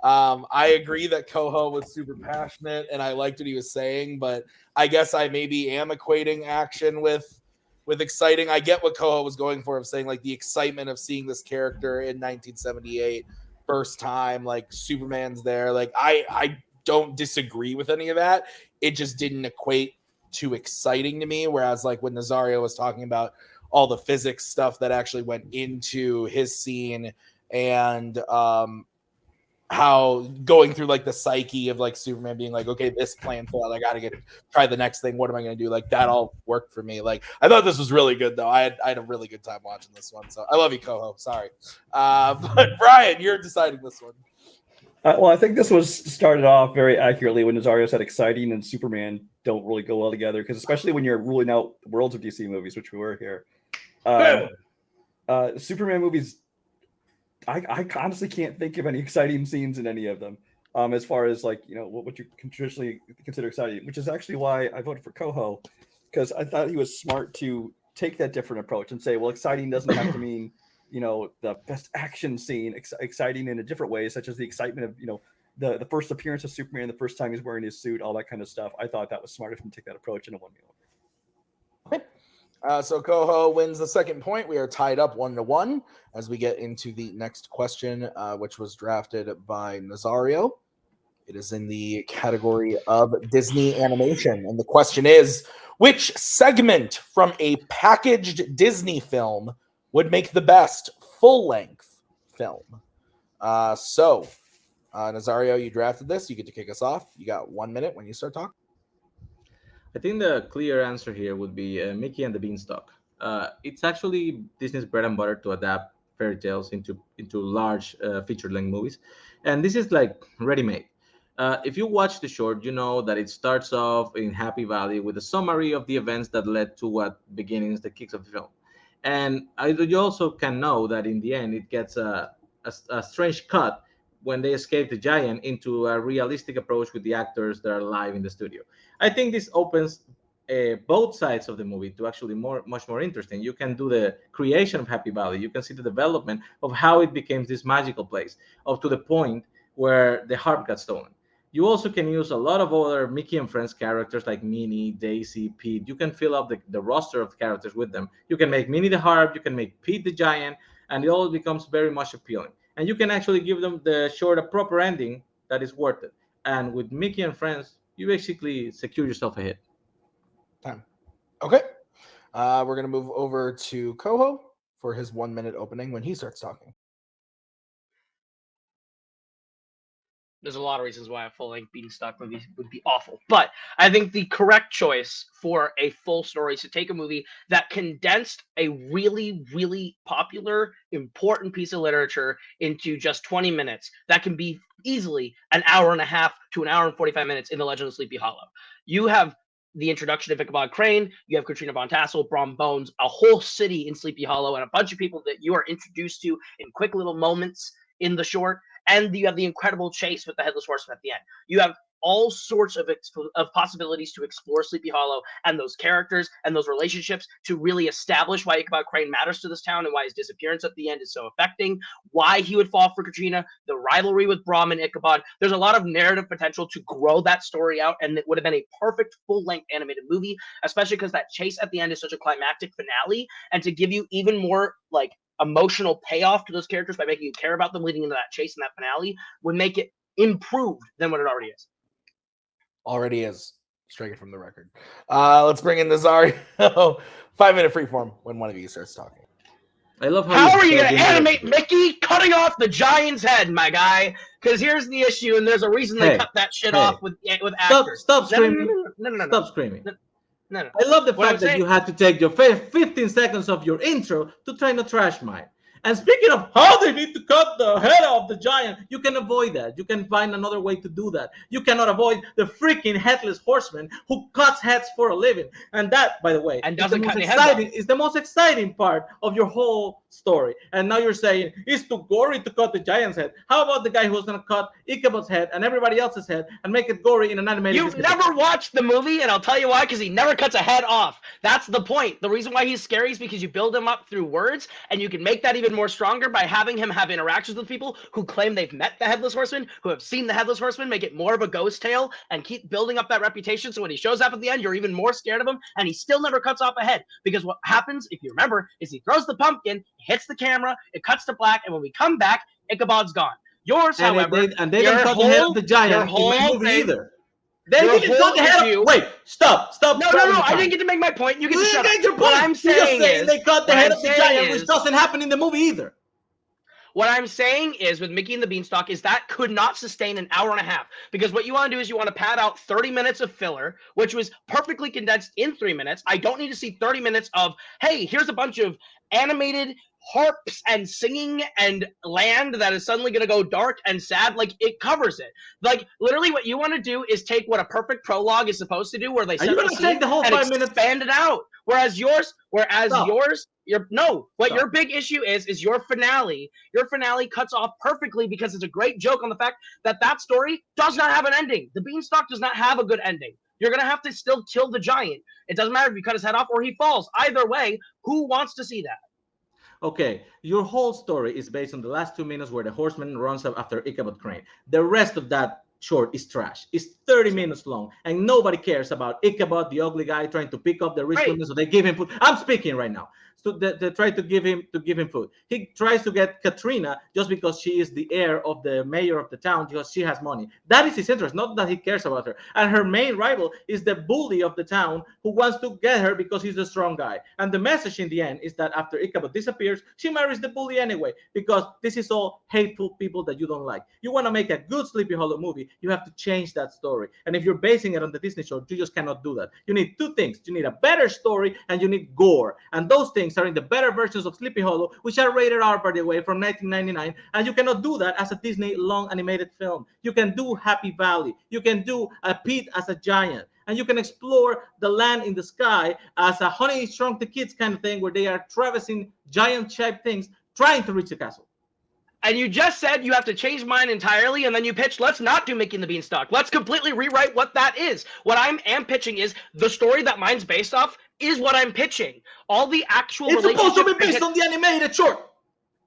I agree that Koho was super passionate, and I liked what he was saying, but I guess I maybe am equating action with exciting. I get what Koho was going for of saying like the excitement of seeing this character in 1978, first time, like Superman's there. Like I don't disagree with any of that. It just didn't equate to exciting to me. Whereas like when Nazario was talking about all the physics stuff that actually went into his scene and how going through like the psyche of like Superman being like, okay, this plan failed, I gotta try the next thing, what am I gonna do? Like that all worked for me. Like I thought this was really good though. I had a really good time watching this one, so I love you, Koho. Sorry. But Brian, you're deciding this one. Well, I think this was started off very accurately when Nazario said exciting and Superman don't really go well together, because especially when you're ruling out the worlds of DC movies, which we were here. Superman movies, I honestly can't think of any exciting scenes in any of them. As far as like, you know, what you can traditionally consider exciting, which is actually why I voted for Koho, because I thought he was smart to take that different approach and say, well, exciting doesn't have to mean, you know, the best action scene, exciting in a different way, such as the excitement of, you know, the first appearance of Superman, the first time he's wearing his suit, all that kind of stuff. I thought that was smart of him to take that approach, and it won me over. Okay. So Koho wins the second point. We are tied up 1-1 as we get into the next question, which was drafted by Nazario. It is in the category of Disney animation. And the question is, which segment from a packaged Disney film would make the best full-length film? Nazario, you drafted this. You get to kick us off. You got 1 minute when you start talking. I think the clear answer here would be Mickey and the Beanstalk. It's actually Disney's bread and butter to adapt fairy tales into large feature-length movies, and this is like ready-made. If you watch the short, you know that it starts off in Happy Valley with a summary of the events that led to what beginnings the kicks of the film, and you also can know that in the end it gets a strange cut when they escape the giant into a realistic approach with the actors that are live in the studio. I think this opens both sides of the movie to actually much more interesting. You can do the creation of Happy Valley. You can see the development of how it became this magical place, up to the point where the harp got stolen. You also can use a lot of other Mickey and Friends characters like Minnie, Daisy, Pete. You can fill up the roster of characters with them. You can make Minnie the harp, you can make Pete the giant, and it all becomes very much appealing. And you can actually give them the short a proper ending that is worth it. And with Mickey and Friends, you basically secure yourself a hit. Time. Okay. We're going to move over to Koho for his 1 minute opening when he starts talking. There's a lot of reasons why a full-length Beanstalk movie would be awful. But I think the correct choice for a full story is to take a movie that condensed a really, really popular, important piece of literature into just 20 minutes. That can be easily an hour and a half to an hour and 45 minutes in The Legend of Sleepy Hollow. You have the introduction of Ichabod Crane, you have Katrina Von Tassel, Brom Bones, a whole city in Sleepy Hollow, and a bunch of people that you are introduced to in quick little moments in the short. And you have the incredible chase with the Headless Horseman at the end. You have all sorts of possibilities to explore Sleepy Hollow and those characters and those relationships to really establish why Ichabod Crane matters to this town and why his disappearance at the end is so affecting, why he would fall for Katrina, the rivalry with Brahm and Ichabod. There's a lot of narrative potential to grow that story out, and it would have been a perfect full-length animated movie, especially because that chase at the end is such a climactic finale, and to give you even more like emotional payoff to those characters by making you care about them leading into that chase and that finale would make it improved than what it already is. Already is. Strike it from the record. Let's bring in Nazario. 5-minute freeform when one of you starts talking. I love how are you going to animate Mickey cutting off the giant's head, my guy? Because here's the issue, and there's a reason they cut that shit off with actors. Stop screaming. No. Stop screaming. No. I love the fact that you had to take your 15 seconds of your intro to try to trash mine. And speaking of how they need to cut the head off the giant, you can avoid that. You can find another way to do that. You cannot avoid the freaking headless horseman who cuts heads for a living. And that, by the way, is the most exciting part of your whole story. And now you're saying it's too gory to cut the giant's head. How about the guy who's going to cut Ichabod's head and everybody else's head and make it gory in an animated? You've never watched the movie, and I'll tell you why, because he never cuts a head off. That's the point. The reason why he's scary is because you build him up through words, and you can make that even more stronger by having him have interactions with people who claim they've met the Headless Horseman, who have seen the Headless Horseman, make it more of a ghost tale, and keep building up that reputation so when he shows up at the end, you're even more scared of him, and he still never cuts off a head. Because what happens, if you remember, is he throws the pumpkin, hits the camera, it cuts to black, and when we come back, Ichabod's gone. Yours, however, they didn't cut the head of the giant in my movie either. They didn't cut the head of. Wait, stop. No. I didn't get to make my point. You get to shut up. What I'm saying is they cut the head of the giant, which doesn't happen in the movie either. What I'm saying is with Mickey and the Beanstalk is that could not sustain an hour and a half, because what you want to do is you want to pad out 30 minutes of filler, which was perfectly condensed in 3 minutes. I don't need to see 30 minutes of, hey, here's a bunch of animated harps and singing and land that is suddenly going to go dark and sad. Like, it covers it. Like, literally what you want to do is take what a perfect prologue is supposed to do, where they set the scene the whole and 5 minutes? expand it out. Your big issue is your finale. Your finale cuts off perfectly because it's a great joke on the fact that that story does not have an ending. The Beanstalk does not have a good ending. You're going to have to still kill the giant. It doesn't matter if you cut his head off or he falls. Either way, who wants to see that? Okay, your whole story is based on the last 2 minutes where the horseman runs up after Ichabod Crane. The rest of that short is trash. It's 30 minutes long, and nobody cares about Ichabod, the ugly guy, trying to pick up the rich women so they give him food. I'm speaking right now. So they try to give him food. He tries to get Katrina just because she is the heir of the mayor of the town, because she has money. That is his interest, not that he cares about her. And her main rival is the bully of the town who wants to get her because he's a strong guy. And the message in the end is that after Ichabod disappears, she marries the bully anyway, because this is all hateful people that you don't like. You want to make a good Sleepy Hollow movie, you have to change that story. And if you're basing it on the Disney show, you just cannot do that. You need two things. You need a better story and you need gore. And those things are in the better versions of Sleepy Hollow, which are rated R, by the way, from 1999. And you cannot do that as a Disney long animated film. You can do Happy Valley. You can do a Pete as a giant. And you can explore the land in the sky as a Honey Shrunk the Kids kind of thing, where they are traversing giant-shaped things trying to reach the castle. And you just said you have to change mine entirely, and then you pitched, let's not do Mickey and the Beanstalk. Let's completely rewrite what that is. What I am pitching is the story that mine's based off is what I'm pitching. All the actual relationships... It's supposed to be based on the animated short.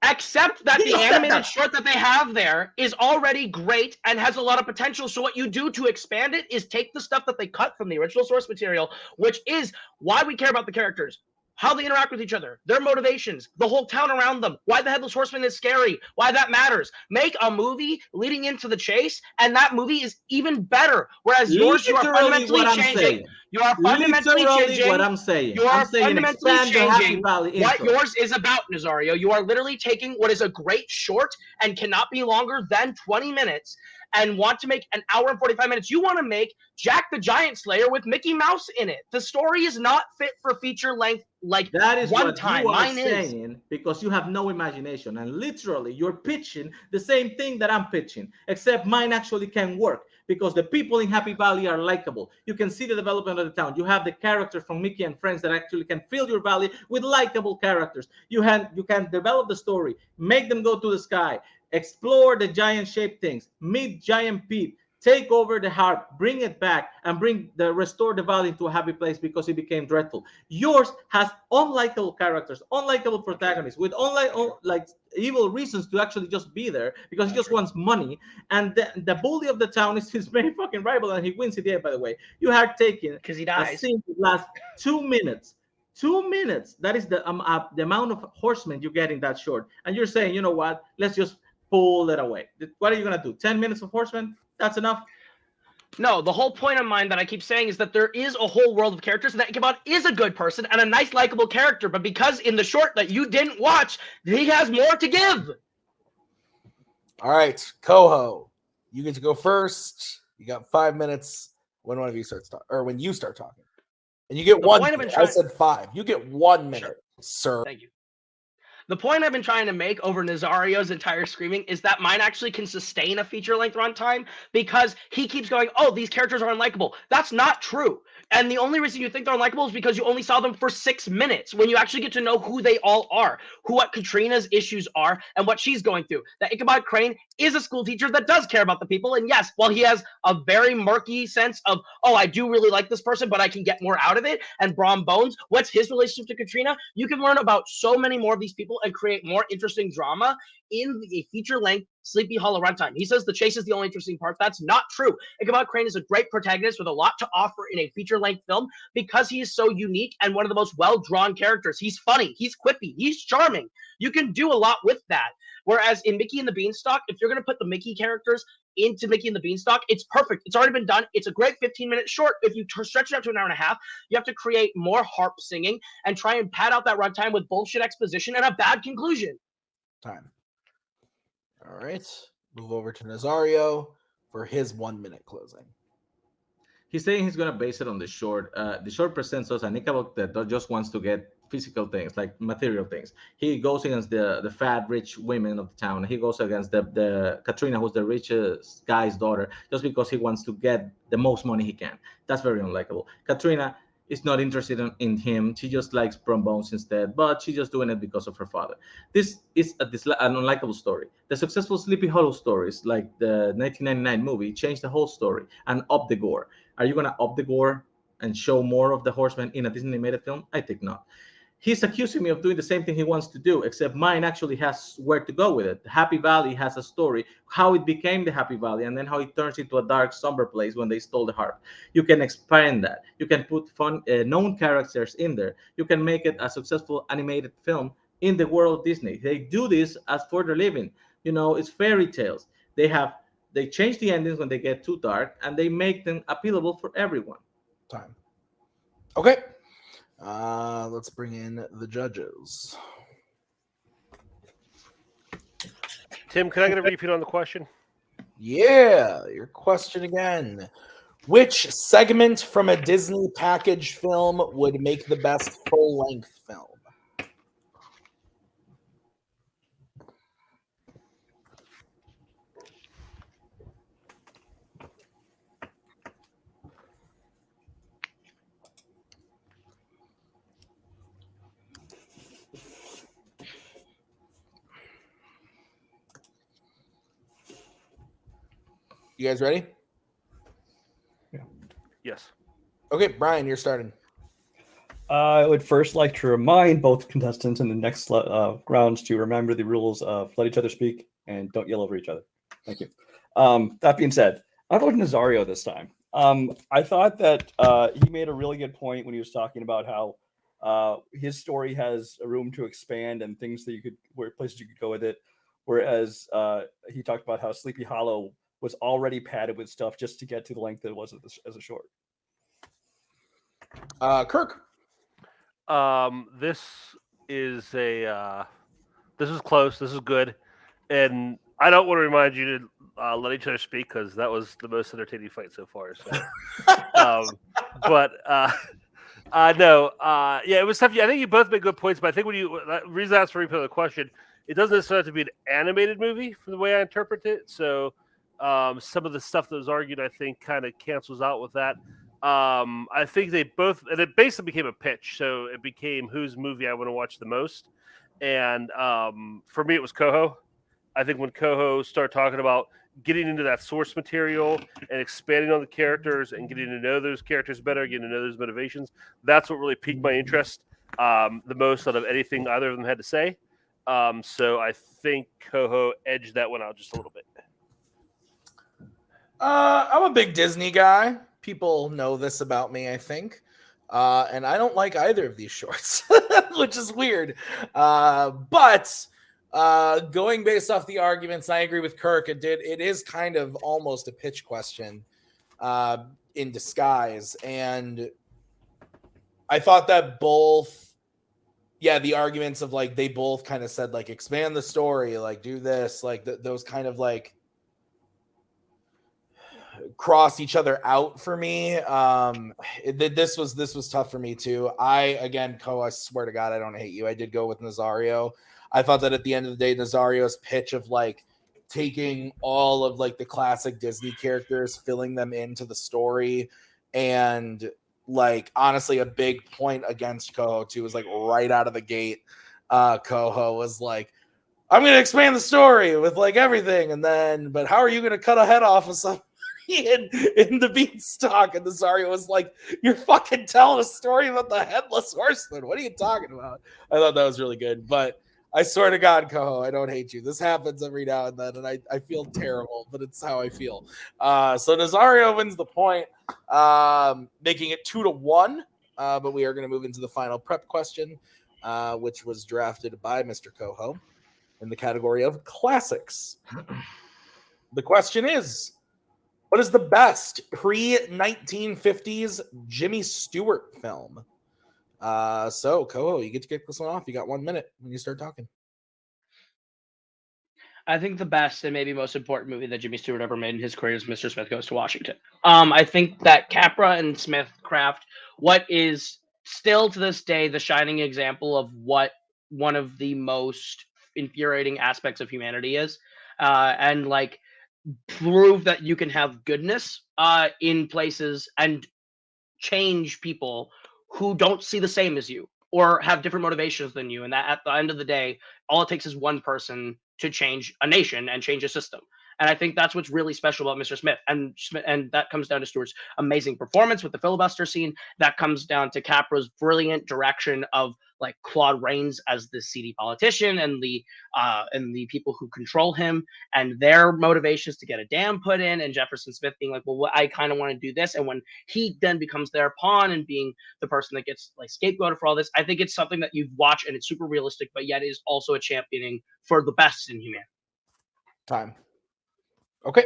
Except that the animated short that they have there is already great and has a lot of potential. So what you do to expand it is take the stuff that they cut from the original source material, which is why we care about the characters, how they interact with each other, their motivations, the whole town around them, why the Headless Horseman is scary, why that matters. Make a movie leading into the chase, and that movie is even better. Whereas yours, you are fundamentally changing. You are fundamentally changing what I'm saying. You are fundamentally changing what yours is about, Nazario. You are literally taking what is a great short and cannot be longer than 20 minutes and want to make an hour and 45 minutes. You want to make Jack the Giant Slayer with Mickey Mouse in it. The story is not fit for feature length like that is one what time. You are Mine saying is. Because you have no imagination, and literally you're pitching the same thing that I'm pitching, except mine actually can work because the people in Happy Valley are likable. You can see the development of the town. You have the characters from Mickey and Friends that actually can fill your valley with likable characters. You can develop the story, make them go to the sky, explore the giant-shaped things, meet Giant Pete, take over the harp, bring it back, and restore the valley into a happy place because it became dreadful. Yours has unlikable characters, unlikable protagonists with like evil reasons to actually just be there because he just wants money. And the bully of the town is his main fucking rival, and he wins at the end. By the way, you had taken because he a dies. scene that lasts 2 minutes. 2 minutes. That is the amount of horsemen you get in that short. And you're saying, you know what? Let's just pull it away. What are you gonna do? 10 minutes of horsemen? That's enough. No, the whole point of mine that I keep saying is that there is a whole world of characters, and that Ichabod is a good person and a nice, likable character. But because in the short that you didn't watch, he has more to give. All right, Koho, you get to go first. You got 5 minutes when one of you starts talking, or when you start talking, and you get The 1 point I've minute. been I said 5. You get 1 minute, Sure. sir. Thank you. The point I've been trying to make over Nazario's entire screaming is that mine actually can sustain a feature-length runtime because he keeps going, oh, these characters are unlikable. That's not true. And the only reason you think they're unlikable is because you only saw them for 6 minutes when you actually get to know who they all are, what Katrina's issues are, and what she's going through. That Ichabod Crane is a school teacher that does care about the people. And yes, while he has a very murky sense of, oh, I do really like this person, but I can get more out of it. And Brom Bones, what's his relationship to Katrina? You can learn about so many more of these people and create more interesting drama in a feature-length Sleepy Hollow runtime. He says the chase is the only interesting part. That's not true. Ichabod Crane is a great protagonist with a lot to offer in a feature-length film because he is so unique and one of the most well-drawn characters. He's funny, he's quippy, he's charming. You can do a lot with that. Whereas in Mickey and the Beanstalk, if you're going to put the Mickey characters into Mickey and the Beanstalk, it's perfect. It's already been done. It's a great 15-minute short. If you stretch it out to an hour and a half, you have to create more harp singing and try and pad out that runtime with bullshit exposition and a bad conclusion. Time. All right. Move over to Nazario for his 1 minute closing. He's saying he's going to base it on the short. The short presents us an Ichabod that just wants to get physical things, like material things. He goes against the fat, rich women of the town. He goes against the Katrina, who's the richest guy's daughter, just because he wants to get the most money he can. That's very unlikable. Katrina is not interested in him. She just likes Brom Bones instead, but she's just doing it because of her father. This is an unlikable story. The successful Sleepy Hollow stories, like the 1999 movie, changed the whole story and up the gore. Are you going to up the gore and show more of the horsemen in a Disney animated film? I think not. He's accusing me of doing the same thing he wants to do, except mine actually has where to go with it. The Happy Valley has a story, how it became the Happy Valley, and then how it turns into a dark, somber place when they stole the harp. You can expand that. You can put fun, known characters in there. You can make it a successful animated film in the world of Disney. They do this as for their living. You know, it's fairy tales. They change the endings when they get too dark, and they make them appealable for everyone. Time. Okay. Let's bring in the judges. Tim, can I get a repeat on the question? Yeah, your question again. Which segment from a Disney package film would make the best full-length film? You guys ready? Yeah. Yes. Okay, Brian, you're starting. I would first like to remind both contestants in the next rounds to remember the rules of let each other speak and don't yell over each other. Thank you. That being said, I voted Nazario this time. I thought that he made a really good point when he was talking about how his story has a room to expand and things that places you could go with it. Whereas he talked about how Sleepy Hollow was already padded with stuff just to get to the length that it was as a short. Kirk. This is close. This is good, and I don't want to remind you to let each other speak because that was the most entertaining fight so far. So, no, yeah, it was tough. I think you both made good points, but I think the reason I asked for repeat of the question, it doesn't necessarily have to be an animated movie from the way I interpret it. So, some of the stuff that was argued, I think, kind of cancels out with that. I think they both, and it basically became a pitch. So it became whose movie I want to watch the most. And for me, it was Koho. I think when Koho started talking about getting into that source material and expanding on the characters and getting to know those characters better, getting to know those motivations. That's what really piqued my interest the most out of anything either of them had to say. So I think Koho edged that one out just a little bit. I'm a big Disney guy. People know this about me, I think. And I don't like either of these shorts, which is weird. But going based off the arguments, I agree with Kirk. It is kind of almost a pitch question in disguise. And I thought that both, the arguments of like, they both kind of said like, expand the story, like do this, like those kind of like cross each other out for me. This was tough for me too. Ko, I swear to God, I don't hate you. I did go with Nazario. I thought that at the end of the day, Nazario's pitch of like taking all of like the classic Disney characters, filling them into the story, and like honestly, a big point against Koho too was like right out of the gate. Koho was like, I'm gonna expand the story with like everything, and then, but how are you gonna cut a head off of something in the Beanstalk? And Nazario was like, you're fucking telling a story about the Headless Horseman. What are you talking about? I thought that was really good. But I swear to God, Koho, I don't hate you. This happens every now and then, and I feel terrible, but it's how I feel. So Nazario wins the point, making it 2-1. But we are going to move into the final prep question, which was drafted by Mr. Koho in the category of classics. The question is, what is the best pre-1950s Jimmy Stewart film? So, Koho, you get to kick this one off. You got 1 minute when you start talking. I think the best and maybe most important movie that Jimmy Stewart ever made in his career is Mr. Smith Goes to Washington. I think that Capra and Smith craft what is still to this day the shining example of what one of the most infuriating aspects of humanity is, and like prove that you can have goodness in places and change people who don't see the same as you or have different motivations than you, and that at the end of the day, all it takes is one person to change a nation and change a system. And I think that's what's really special about Mr. Smith. And that comes down to Stewart's amazing performance with the filibuster scene. That comes down to Capra's brilliant direction of like Claude Rains as the seedy politician and the people who control him and their motivations to get a dam put in, and Jefferson Smith being like, well, I kind of want to do this. And when he then becomes their pawn and being the person that gets like scapegoated for all this, I think it's something that you watch and it's super realistic, but yet is also a championing for the best in humanity. Time. Okay.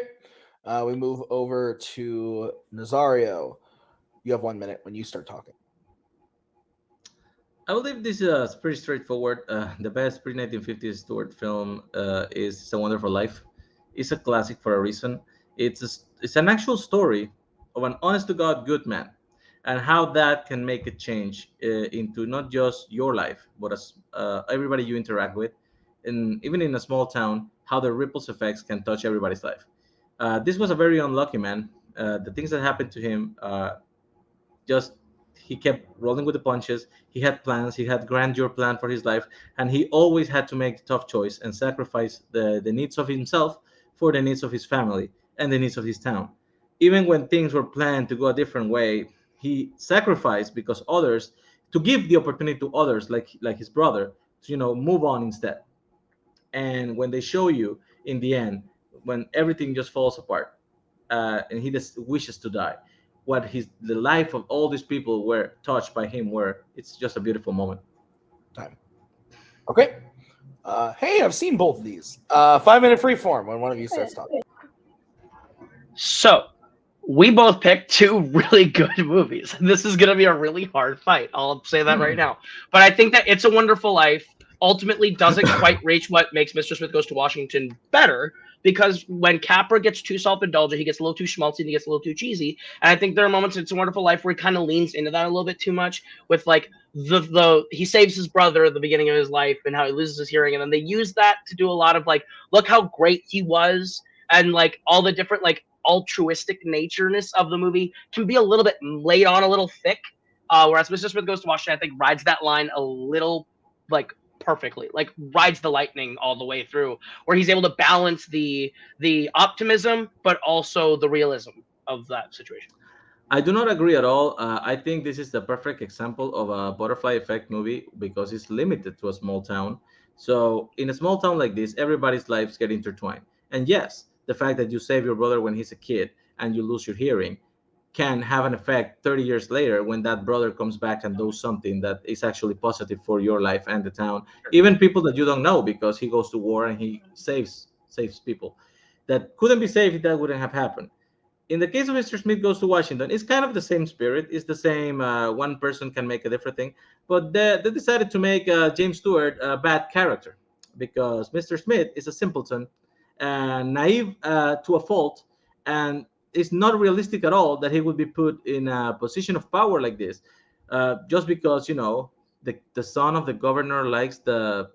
We move over to Nazario. You have 1 minute when you start talking. I believe this is pretty straightforward. The best pre-1950s Stewart film is It's a Wonderful Life. It's a classic for a reason. It's an actual story of an honest-to-God good man, and how that can make a change into not just your life, but as everybody you interact with, and even in a small town, how the ripples effects can touch everybody's life. This was a very unlucky man. The things that happened to him, he kept rolling with the punches. He had plans. He had grandeur planned for his life, and he always had to make a tough choice and sacrifice the needs of himself for the needs of his family and the needs of his town. Even when things were planned to go a different way, he sacrificed because others, to give the opportunity to others, like his brother, to move on instead. And when they show you in the end, when everything just falls apart, and he just wishes to die, the life of all these people were touched by him, it's just a beautiful moment. Time. Okay. Hey, I've seen both of these. 5 minute free form when one of you starts talking. So we both picked two really good movies. This is going to be a really hard fight. I'll say that right now. But I think that It's a Wonderful Life ultimately doesn't quite reach what makes Mr. Smith Goes to Washington better, because when Capra gets too self-indulgent, he gets a little too schmaltzy and he gets a little too cheesy. And I think there are moments in It's a Wonderful Life where he kind of leans into that a little bit too much, with like he saves his brother at the beginning of his life and how he loses his hearing, and then they use that to do a lot of like, look how great he was, and like all the different like altruistic natureness of the movie can be a little bit laid on a little thick. Whereas Mr. Smith Goes to Washington, I think, rides that line a little like perfectly, like rides the lightning all the way through, where he's able to balance the optimism but also the realism of that situation. I do not agree at all. I think this is the perfect example of a butterfly effect movie because it's limited to a small town. So in a small town like this, everybody's lives get intertwined. And yes, the fact that you save your brother when he's a kid and you lose your hearing can have an effect 30 years later when that brother comes back and does something that is actually positive for your life and the town. Even people that you don't know, because he goes to war and he saves people that couldn't be saved if that wouldn't have happened. In the case of Mr. Smith Goes to Washington, it's kind of the same spirit. It's the same. One person can make a different thing, but they decided to make James Stewart a bad character because Mr. Smith is a simpleton and naive to a fault, and it's not realistic at all that he would be put in a position of power like this, just because the son of the governor likes the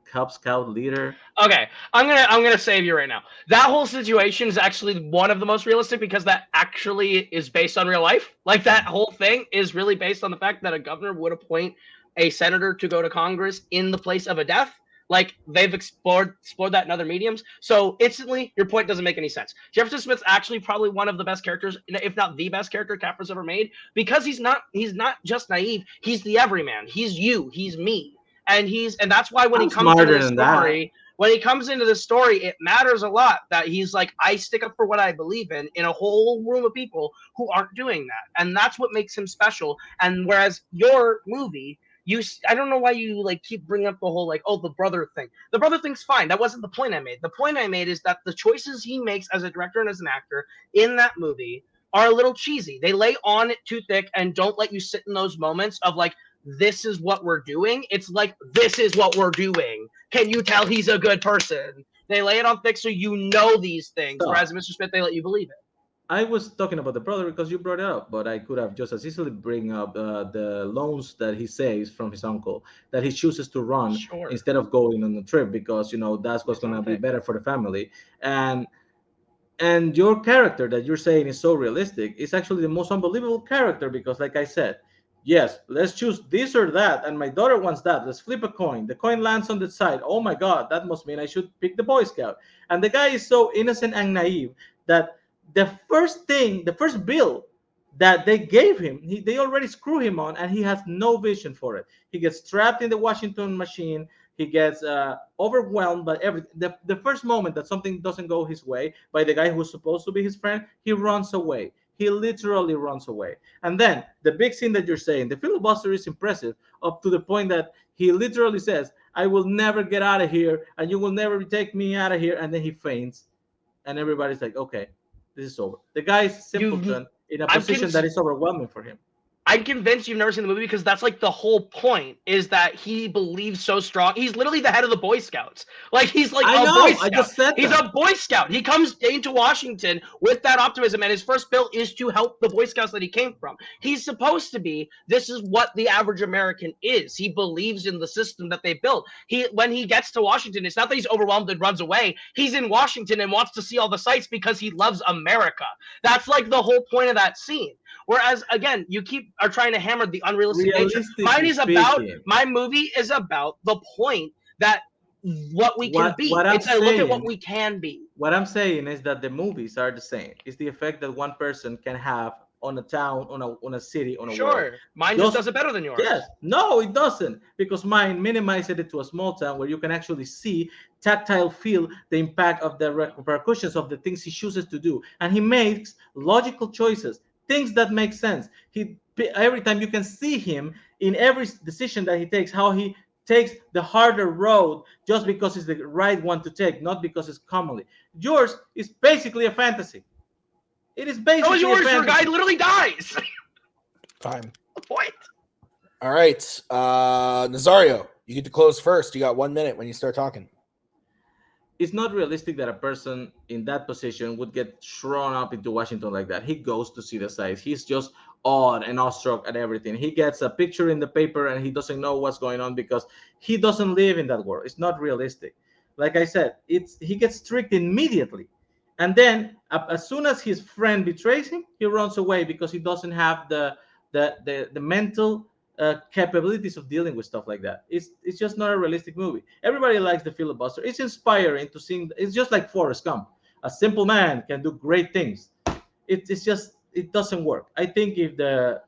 Cub Scout leader. Okay, I'm gonna save you right now. That whole situation is actually one of the most realistic because that actually is based on real life. Like that whole thing is really based on the fact that a governor would appoint a senator to go to Congress in the place of a death. Like they've explored that in other mediums. So instantly, your point doesn't make any sense. Jefferson Smith's actually probably one of the best characters, if not the best character Capra's ever made, because he's not just naive. He's the everyman. He's you. He's me. And that's why when he comes into the story, it matters a lot that he's like, I stick up for what I believe in a whole room of people who aren't doing that, and that's what makes him special. And whereas your movie, I don't know why you like keep bringing up the whole like, oh, the brother thing. The brother thing's fine. That wasn't the point I made. The point I made is that the choices he makes as a director and as an actor in that movie are a little cheesy. They lay on it too thick and don't let you sit in those moments of like, this is what we're doing. It's like, this is what we're doing. Can you tell he's a good person? They lay it on thick so you know these things. So, whereas Mr. Smith, they let you believe it. I was talking about the brother because you brought it up, but I could have just as easily bring up the loans that he saves from his uncle that he chooses to run instead of going on the trip because that's what's going to be better for the family. And your character that you're saying is so realistic is actually the most unbelievable character because, like I said, yes, let's choose this or that, and my daughter wants that. Let's flip a coin. The coin lands on the side. Oh my God, that must mean I should pick the Boy Scout. And the guy is so innocent and naive that the first bill that they gave him, they already screw him on, and he has no vision for it. He gets trapped in the Washington machine. He gets overwhelmed by everything. The first moment that something doesn't go his way by the guy who's supposed to be his friend, he runs away. He literally runs away. And then the big scene that you're saying, the filibuster is impressive up to the point that he literally says, I will never get out of here and you will never take me out of here. And then he faints and everybody's like, okay, this is over. The guy is simpleton in a position that is overwhelming for him. I'm convinced you've never seen the movie because that's like the whole point is that he believes so strong. He's literally the head of the Boy Scouts. Like he's like a Boy Scout. I just said he's a Boy Scout. He comes into Washington with that optimism, and his first bill is to help the Boy Scouts that he came from. He's supposed to be. This is what the average American is. He believes in the system that they built. When he gets to Washington, it's not that he's overwhelmed and runs away. He's in Washington and wants to see all the sights because he loves America. That's like the whole point of that scene. Whereas again, you are trying to hammer the unrealistic nature. My movie is about the point that what we can be. It's a look at what we can be. What I'm saying is that the movies are the same. It's the effect that one person can have on a town, on a city, on a world. Mine just does it better than yours. Yes. No, it doesn't. Because mine minimized it to a small town where you can actually see, tactile feel the impact of the repercussions of the things he chooses to do. And he makes logical choices. Things that make sense. Every time you can see him in every decision that he takes, how he takes the harder road just because it's the right one to take, not because it's commonly. Yours is basically a fantasy. It is basically yours. Your guy literally dies. Fine. What? All right, Nazario, you get to close first. You got 1 minute when you start talking. It's not realistic that a person in that position would get thrown up into Washington like that. He goes to see the sights. He's just awed and awestruck at everything. He gets a picture in the paper and he doesn't know what's going on because he doesn't live in that world. It's not realistic. Like I said, he gets tricked immediately. And then as soon as his friend betrays him, he runs away because he doesn't have the mental capabilities of dealing with stuff like that. It's just not a realistic movie. Everybody likes the filibuster. It's inspiring to see. It's just like Forrest Gump. A simple man can do great things. It's just it doesn't work. I think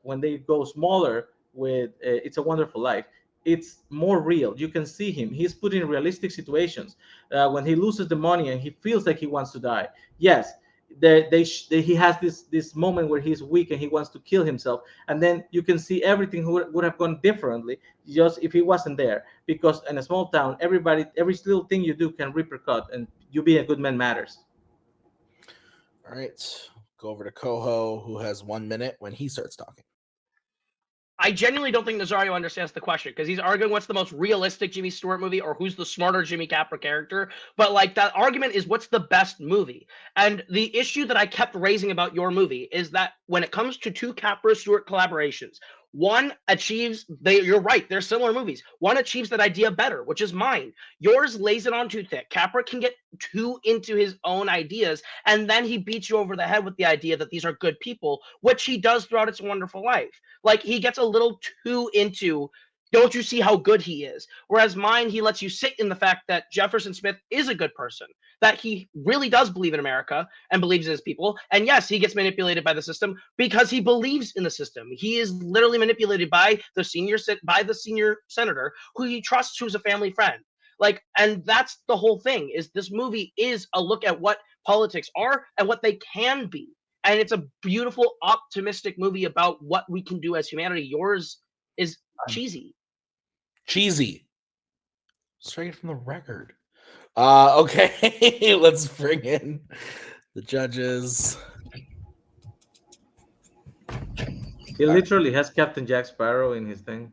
when they go smaller with It's a Wonderful Life, it's more real. You can see him. He's put in realistic situations. When he loses the money and he feels like he wants to die. Yes, he has this moment where he's weak and he wants to kill himself, and then you can see everything would have gone differently just if he wasn't there. Because in a small town, every little thing you do can repercute, and you being a good man matters. All right, go over to Koho, who has 1 minute when he starts talking. I genuinely don't think Nazario understands the question because he's arguing what's the most realistic Jimmy Stewart movie or who's the smarter Jimmy Capra character. But like that argument is what's the best movie. And the issue that I kept raising about your movie is that when it comes to two Capra Stewart collaborations, one achieves, you're right, they're similar movies. One achieves that idea better, which is mine. Yours lays it on too thick. Capra can get too into his own ideas, and then he beats you over the head with the idea that these are good people, which he does throughout It's a Wonderful Life. Like, he gets a little too into, don't you see how good he is? Whereas mine, he lets you sit in the fact that Jefferson Smith is a good person, that he really does believe in America and believes in his people. And yes, he gets manipulated by the system because he believes in the system. He is literally manipulated by the senior senator who he trusts, who's a family friend. Like, and that's the whole thing, is this movie is a look at what politics are and what they can be. And it's a beautiful, optimistic movie about what we can do as humanity. Yours is cheesy. Cheesy. Straight from the record. Okay, let's bring in the judges. He literally has Captain Jack Sparrow in his thing.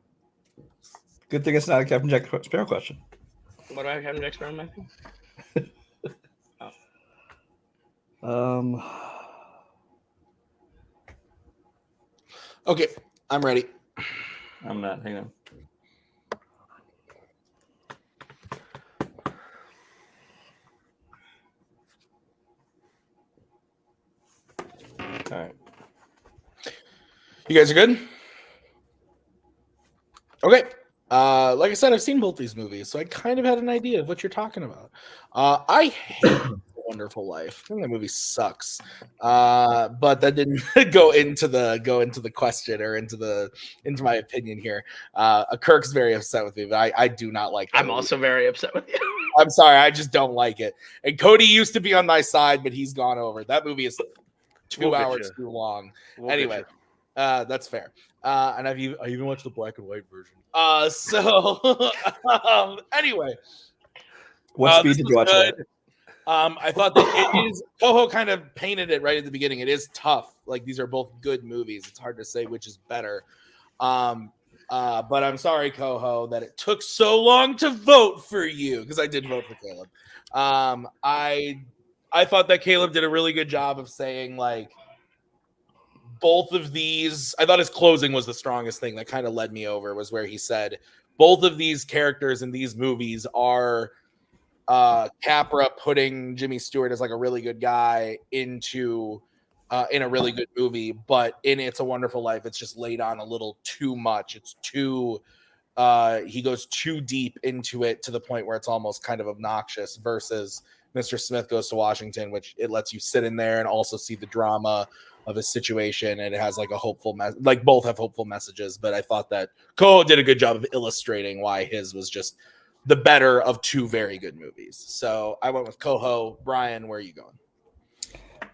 Good thing it's not a Captain Jack Sparrow question. What do I have Captain Jack Sparrow in my thing? Okay, I'm ready. I'm not. Hang on. All right. You guys are good? Okay. Like I said, I've seen both these movies, so I kind of had an idea of what you're talking about. I hate Wonderful Life. I think that movie sucks. But that didn't go into the question or into my opinion here. Kirk's very upset with me, but I do not like that I'm movie. also very upset with you. I'm sorry, I just don't like it. And Cody used to be on my side, but he's gone over. That movie is 2 hours too long. Anyway, that's fair. And I even watched the black and white version. Anyway, what speed did you watch that? I thought that it is. Koho kind of painted it right at the beginning. It is tough. Like, these are both good movies. It's hard to say which is better. But I'm sorry, Koho, that it took so long to vote for you, because I did vote for Kaleb. I thought that Kaleb did a really good job of saying, like, both of these. I thought his closing was the strongest thing that kind of led me over, was where he said both of these characters in these movies are Capra putting Jimmy Stewart as like a really good guy into in a really good movie, but in It's a Wonderful Life, it's just laid on a little too much. It's too he goes too deep into it to the point where it's almost kind of obnoxious, versus Mr. Smith Goes to Washington, which it lets you sit in there and also see the drama of his situation, and it has like a hopeful like both have hopeful messages. But I thought that Koho did a good job of illustrating why his was just the better of two very good movies. So I went with Koho. Brian, where are you going?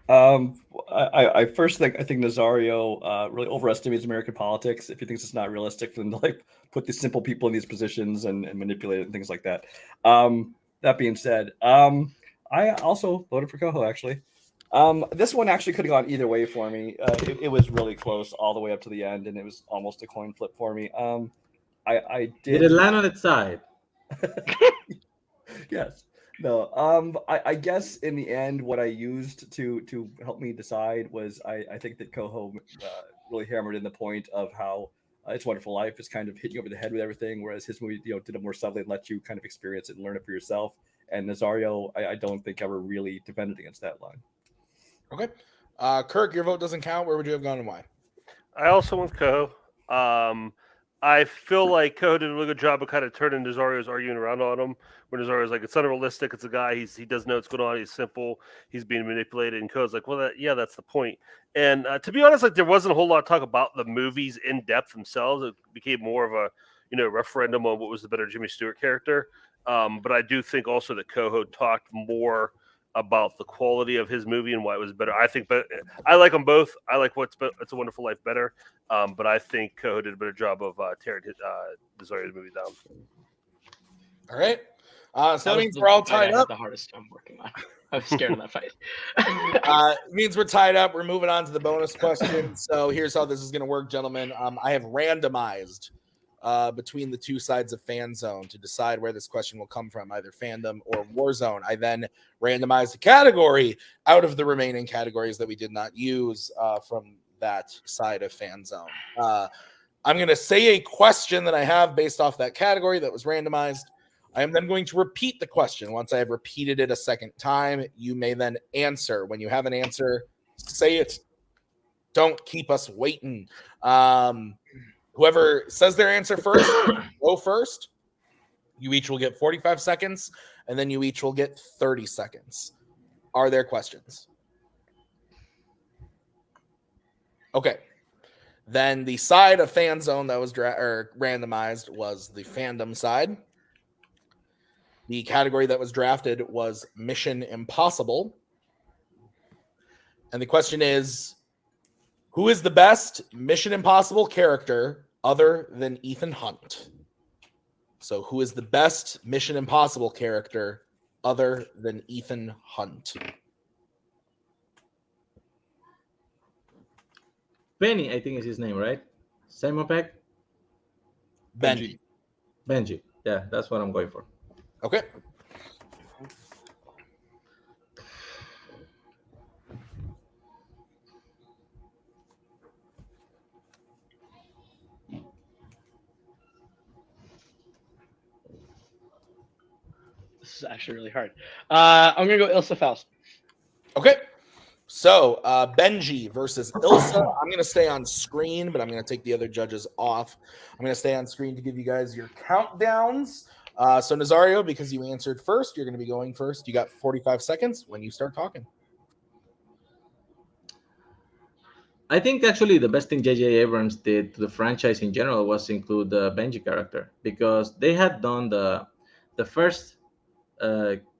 I first think Nazario really overestimates American politics if he thinks it's not realistic for them to like put these simple people in these positions and manipulate it and things like that. That being said, I also voted for Koho, actually. This one actually could have gone either way for me. It was really close all the way up to the end, and it was almost a coin flip for me. I did it land on its side? Yes. No. I guess in the end, what I used to help me decide was I think that Koho really hammered in the point of how It's a Wonderful Life is kind of hitting you over the head with everything, whereas his movie did it more subtly and let you kind of experience it and learn it for yourself. And Nazario, I don't think ever really defended against that line. Okay. Kirk, your vote doesn't count. Where would you have gone and why? I also went with Koho. I feel like Koho did a really good job of kind of turning Nazario's argument around on him. Where Nazario's like, it's unrealistic. It's a guy. He doesn't know what's going on. He's simple. He's being manipulated. And Koho's like, well, that's the point. And to be honest, like there wasn't a whole lot of talk about the movies in depth themselves. It became more of a referendum on what was the better Jimmy Stewart character. But I do think also that Koho talked more about the quality of his movie and why it was better. I think, but I like them both. I like It's a Wonderful Life better. But I think Koho did a better job of tearing Nazario's movie down. All right. So that means we're all tied up. The hardest I'm working on. I was scared of that fight. It means we're tied up. We're moving on to the bonus question. So here's how this is going to work, gentlemen. I have randomized between the two sides of Fanzone to decide where this question will come from, either Fandom or Warzone. I then randomized a category out of the remaining categories that we did not use from that side of Fanzone. I'm going to say a question that I have based off that category that was randomized. I am then going to repeat the question. Once I have repeated it a second time, you may then answer. When you have an answer, say it. Don't keep us waiting. Whoever says their answer first, go first. You each will get 45 seconds, and then you each will get 30 seconds. Are there questions? Okay. Then the side of Fanzone that was randomized was the Fandom side. The category that was drafted was Mission Impossible. And the question is, who is the best Mission Impossible character other than Ethan Hunt? So who is the best Mission Impossible character other than Ethan Hunt? Benny, I think is his name, right? Simon Peck? Benji. Benji. Yeah, that's what I'm going for. Okay. This is actually really hard. I'm gonna go Ilsa Faust. Okay. So Benji versus Ilsa. I'm going to stay on screen, but I'm going to take the other judges off. I'm going to stay on screen to give you guys your countdowns. So Nazario, because you answered first, you're going to be going first. You got 45 seconds when you start talking. I think actually the best thing J.J. Abrams did to the franchise in general was include the Benji character, because they had done the first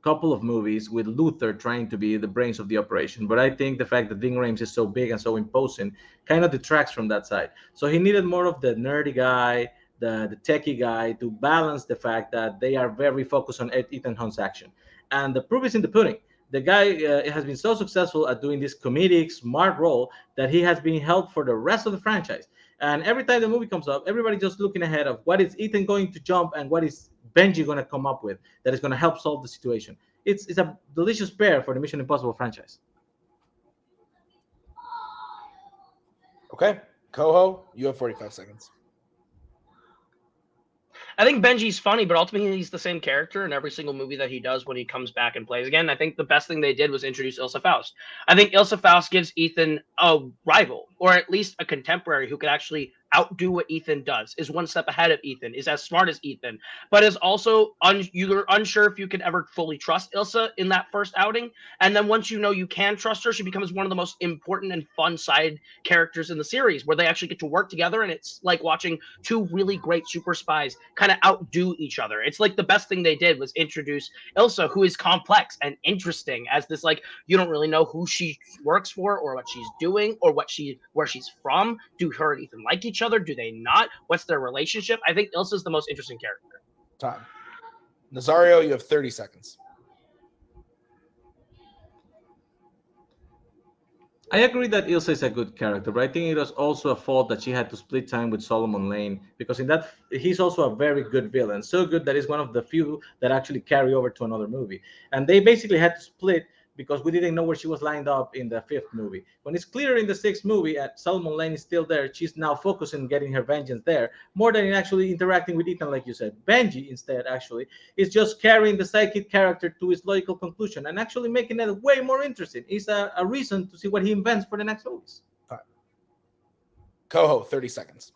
couple of movies with Luther trying to be the brains of the operation. But I think the fact that Ving Rhames is so big and so imposing kind of detracts from that side. So he needed more of the nerdy guy, the techie guy, to balance the fact that they are very focused on Ethan Hunt's action. And the proof is in the pudding. The guy has been so successful at doing this comedic, smart role that he has been held for the rest of the franchise. And every time the movie comes up, everybody just looking ahead of what is Ethan going to jump and what is Benji going to come up with that is going to help solve the situation. It's a delicious pair for the Mission Impossible franchise. Okay. Koho, you have 45 seconds. I think Benji's funny, but ultimately he's the same character in every single movie that he does when he comes back and plays again. I think the best thing they did was introduce Ilsa Faust. I think Ilsa Faust gives Ethan a rival, or at least a contemporary who could actually outdo what Ethan does, is one step ahead of Ethan, is as smart as Ethan, but is also you're unsure if you can ever fully trust Ilsa in that first outing. And then once you know you can trust her, she becomes one of the most important and fun side characters in the series, where they actually get to work together, and it's like watching two really great super spies kind of outdo each other. It's like the best thing they did was introduce Ilsa, who is complex and interesting as this, like, you don't really know who she works for or what she's doing or where she's from. Do her and Ethan like each other? Do they not? What's their relationship? I think Ilsa's the most interesting character. Time. Nazario, you have 30 seconds. I agree that Ilsa is a good character, but I think it was also a fault that she had to split time with Solomon Lane, because in that he's also a very good villain, so good that he's one of the few that actually carry over to another movie. And they basically had to split because we didn't know where she was lined up in the 5th movie. When it's clear in the 6th movie, Solomon Lane is still there. She's now focused on getting her vengeance there, more than in actually interacting with Ethan, like you said. Benji, instead, actually, is just carrying the psychic character to its logical conclusion and actually making it way more interesting. It's a reason to see what he invents for the next movies. Koho, 30 seconds.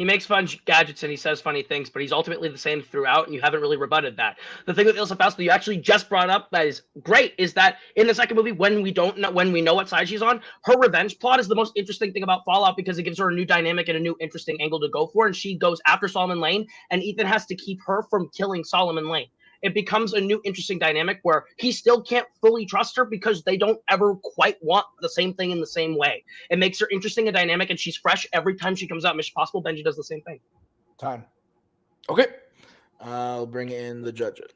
He makes fun gadgets and he says funny things, but he's ultimately the same throughout, and you haven't really rebutted that. The thing with Ilsa Faust that you actually just brought up that is great is that in the second movie, when we know what side she's on, her revenge plot is the most interesting thing about Fallout because it gives her a new dynamic and a new interesting angle to go for, and she goes after Solomon Lane, and Ethan has to keep her from killing Solomon Lane. It becomes a new interesting dynamic where he still can't fully trust her because they don't ever quite want the same thing in the same way. It makes her interesting and dynamic, and she's fresh every time she comes out. Mission Possible, Benji does the same thing. Time. Okay. I'll bring in the judges.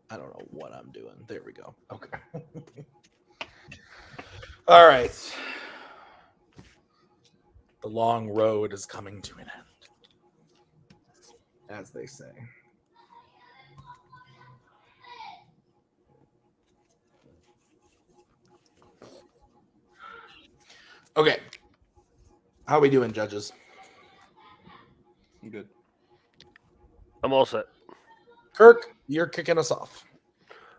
I don't know what I'm doing. There we go. Okay. All right. The long road is coming to an end, as they say. Okay. How are we doing, judges? I'm good. I'm all set. Kirk, you're kicking us off.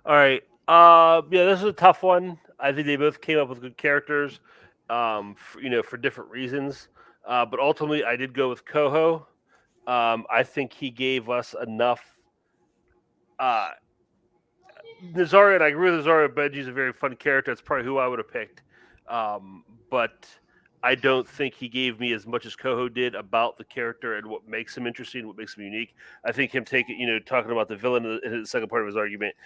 All right. Yeah, this is a tough one. I think they both came up with good characters, for different reasons. But ultimately, I did go with Koho. I think he gave us enough. Nazario, and I agree with Nazario. Benji's a very fun character. That's probably who I would have picked. But I don't think he gave me as much as Koho did about the character and what makes him interesting, what makes him unique. I think him talking about the villain in the second part of his argument,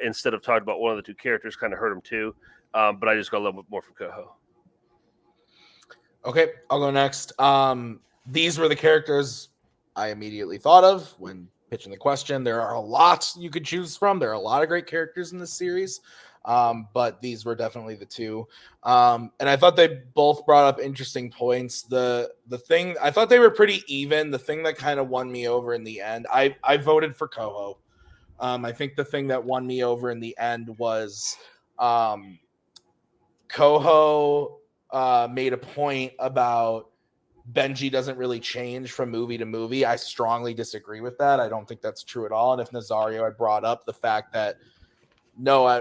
instead of talking about one of the two characters, kind of hurt him too. But I just got a little bit more from Koho. Okay, I'll go next. These were the characters I immediately thought of when pitching the question. There are a lot you could choose from. There are a lot of great characters in this series. But these were definitely the two. And I thought they both brought up interesting points. The thing, I thought they were pretty even. The thing that kind of won me over in the end, I voted for Koho. I think the thing that won me over in the end was Koho made a point about Benji doesn't really change from movie to movie. I strongly disagree with that. I don't think that's true at all. And if Nazario had brought up the fact that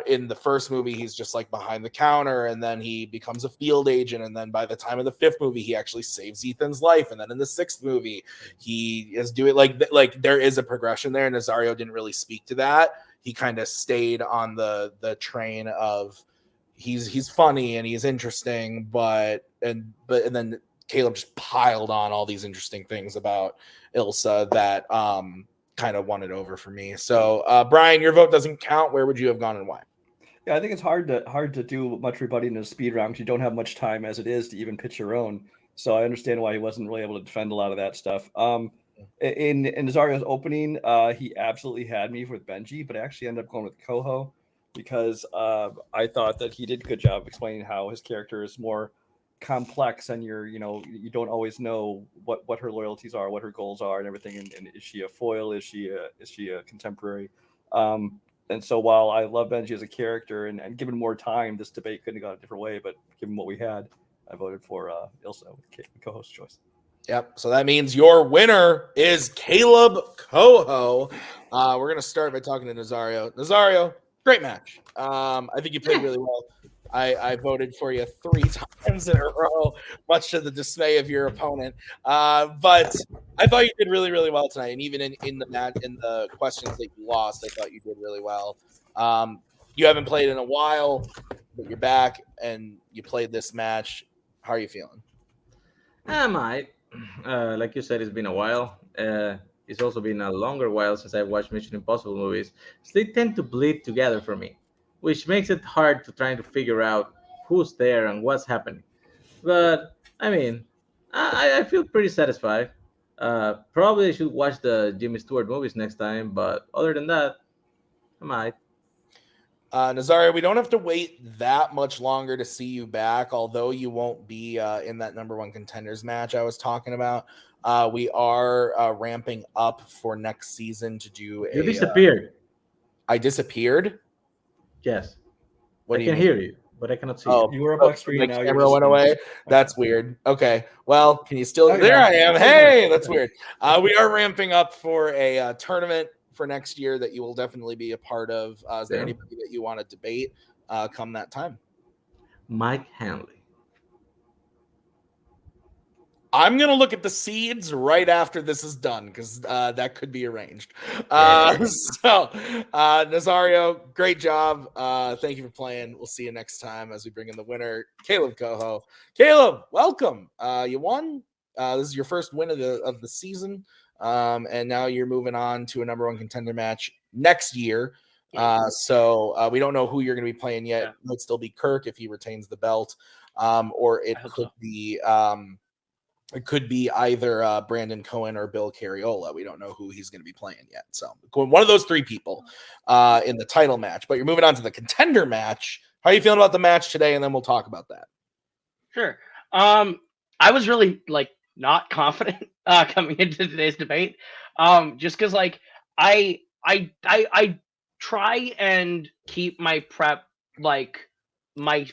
in the first movie, he's just like behind the counter, and then he becomes a field agent, and then by the time of the fifth movie, he actually saves Ethan's life, and then in the sixth movie, he is doing like there is a progression there. And Nazario didn't really speak to that. He kind of stayed on the train of he's funny and he's interesting, but then Kaleb just piled on all these interesting things about Ilsa that kind of won it over for me. So Brian, your vote doesn't count. Where would you have gone and why? Yeah, I think it's hard to do much rebutting in a speed round because you don't have much time as it is to even pitch your own. So I understand why he wasn't really able to defend a lot of that stuff. In Nazario's opening, he absolutely had me with Benji, but I actually ended up going with Koho because I thought that he did a good job explaining how his character is more complex, and you don't always know what her loyalties are, what her goals are, and everything. And is she a foil? Is she a contemporary? And so while I love Benji as a character, and given more time, this debate couldn't have gone a different way. But given what we had, I voted for Ilsa with co-host choice. Yep. So that means your winner is Kaleb Koho. We're gonna start by talking to Nazario. Nazario, great match. I think you played really well. I voted for you 3 times in a row, much to the dismay of your opponent. But I thought you did really, really well tonight. And even in the match, in the questions that you lost, I thought you did really well. You haven't played in a while, but you're back and you played this match. How are you feeling? Like you said, it's been a while. It's also been a longer while since I watched Mission Impossible movies. So they tend to bleed together for me, which makes it hard to try to figure out who's there and what's happening. But I mean, I feel pretty satisfied. Probably I should watch the Jimmy Stewart movies next time, but other than that, I might. Nazario, we don't have to wait that much longer to see you back, although you won't be in that number 1 contenders match I was talking about. We are ramping up for next season to do You disappeared. I disappeared? Yes. What do I you can mean? hear you, but I cannot see you. You were up on screen. My Now camera went away. That's weird. Okay. Well, can you still? Oh, yeah. There I am. Hey, that's weird. We are ramping up for a tournament for next year that you will definitely be a part of. Is there anybody that you want to debate come that time? Mike Hanley. I'm going to look at the seeds right after this is done because that could be arranged. Nazario, great job. Thank you for playing. We'll see you next time as we bring in the winner, Kaleb Koho. Kaleb, welcome. You won. This is your first win of the season. And now you're moving on to a number one contender match next year. So we don't know who you're going to be playing yet. It might still be Kirk if he retains the belt. Or it could be either Brandon Cohen or Bill Carriola. We don't know who he's going to be playing yet. So one of those three people in the title match. But you're moving on to the contender match. How are you feeling about the match today? And then we'll talk about that. Sure. I was really not confident coming into today's debate. Just because I try and keep my prep my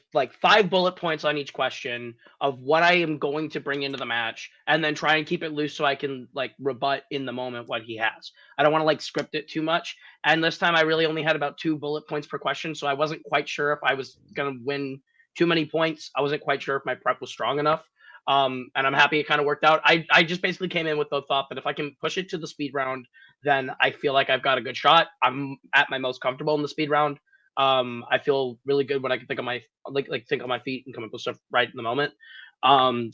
5 bullet points on each question of what I am going to bring into the match, and then try and keep it loose so I can rebut in the moment what he has. I don't want to script it too much. And this time I really only had about 2 bullet points per question, so I wasn't quite sure if I was going to win too many points. I wasn't quite sure if my prep was strong enough. And I'm happy it kind of worked out. I just basically came in with the thought that if I can push it to the speed round, then I feel like I've got a good shot. I'm at my most comfortable in the speed round. I feel really good when I can think on my think on my feet and come up with stuff right in the moment. I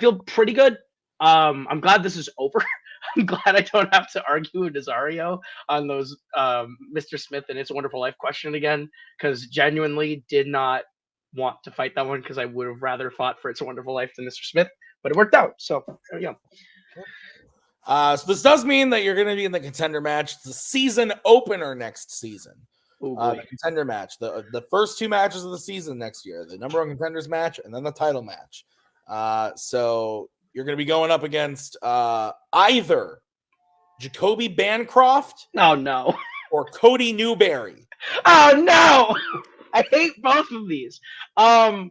feel pretty good. I'm glad this is over. I'm glad I don't have to argue with Nazario on those Mr. Smith and It's a Wonderful Life question again, because genuinely did not want to fight that one because I would have rather fought for It's a Wonderful Life than Mr. Smith, but it worked out. So there we go. So this does mean that you're going to be in the contender match. It's the season opener next season. The contender match, the first 2 matches of the season next year, the number one contenders match and then the title match. So you're going to be going up against either Jacoby Bancroft, or Cody Newberry. Oh no, I hate both of these. I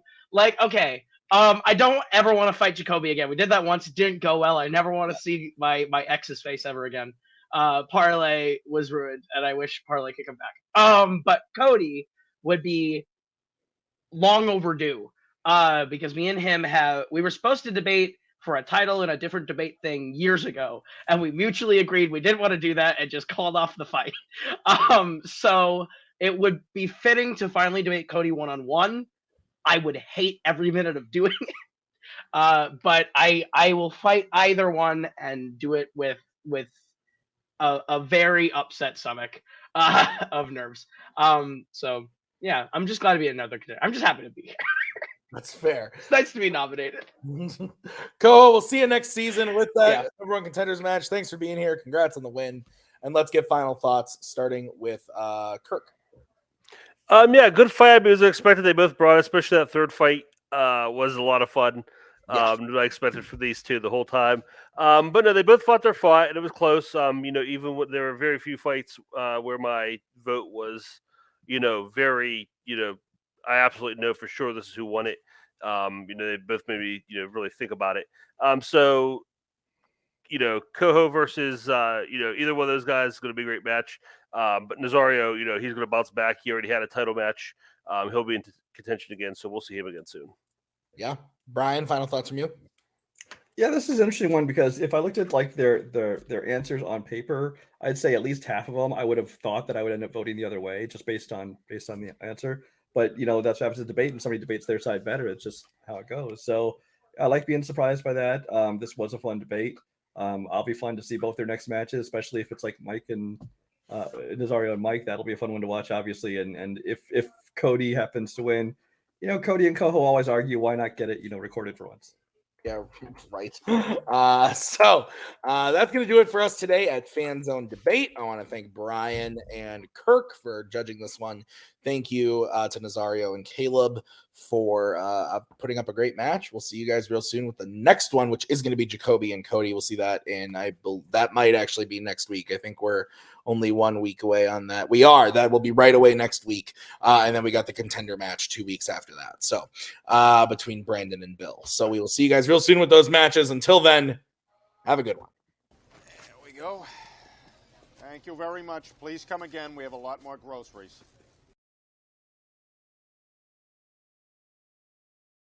don't ever want to fight Jacoby again. We did that once; it didn't go well. I never want to see my ex's face ever again. Parlay was ruined, and I wish Parlay could come back. But Cody would be long overdue. Because me and him we were supposed to debate for a title in a different debate thing years ago, and we mutually agreed we didn't want to do that and just called off the fight. So it would be fitting to finally debate Cody one-on-one. I would hate every minute of doing it. But I will fight either one and do it with a very upset stomach of nerves. So yeah, I'm just glad to be another contender. I'm just happy to be here. That's fair. It's nice to be nominated. Cool. We'll see you next season with that number one contenders match. Thanks for being here. Congrats on the win. And let's get final thoughts, starting with Kirk. Good fight. As I expected, they both brought, especially that third fight was a lot of fun. I expected for these two the whole time. But no, they both fought their fight, and it was close. Even when there were very few fights where my vote was, very, I absolutely know for sure this is who won it. They both made me, really think about it. Koho versus, either one of those guys is going to be a great match. But Nazario, he's going to bounce back. He already had a title match. He'll be in contention again, so we'll see him again soon. Yeah. Brian, final thoughts from you? Yeah, this is an interesting one because if I looked at their answers on paper, I'd say at least half of them I would have thought that I would end up voting the other way just based on the answer. But that's what happens in debate, and somebody debates their side better. It's just how it goes. So I like being surprised by that. This was a fun debate. I'll be fun to see both their next matches, especially if it's like Mike and Nazario and Mike. That'll be a fun one to watch, obviously. And if Cody happens to win, Cody and Koho always argue, why not get it, recorded for once? Yeah, right. So that's going to do it for us today at Fanzone Debate. I want to thank Brian and Kirk for judging this one. Thank you to Nazario and Kaleb for putting up a great match. We'll see you guys real soon with the next one, which is going to be Jacoby and Cody. We'll see that, and that might actually be next week. I think we're only 1 week away on that. That will be right away next week. And then we got the contender match 2 weeks after that. So between Brandon and Bill. So we will see you guys real soon with those matches. Until then, have a good one. There we go. Thank you very much. Please come again. We have a lot more groceries.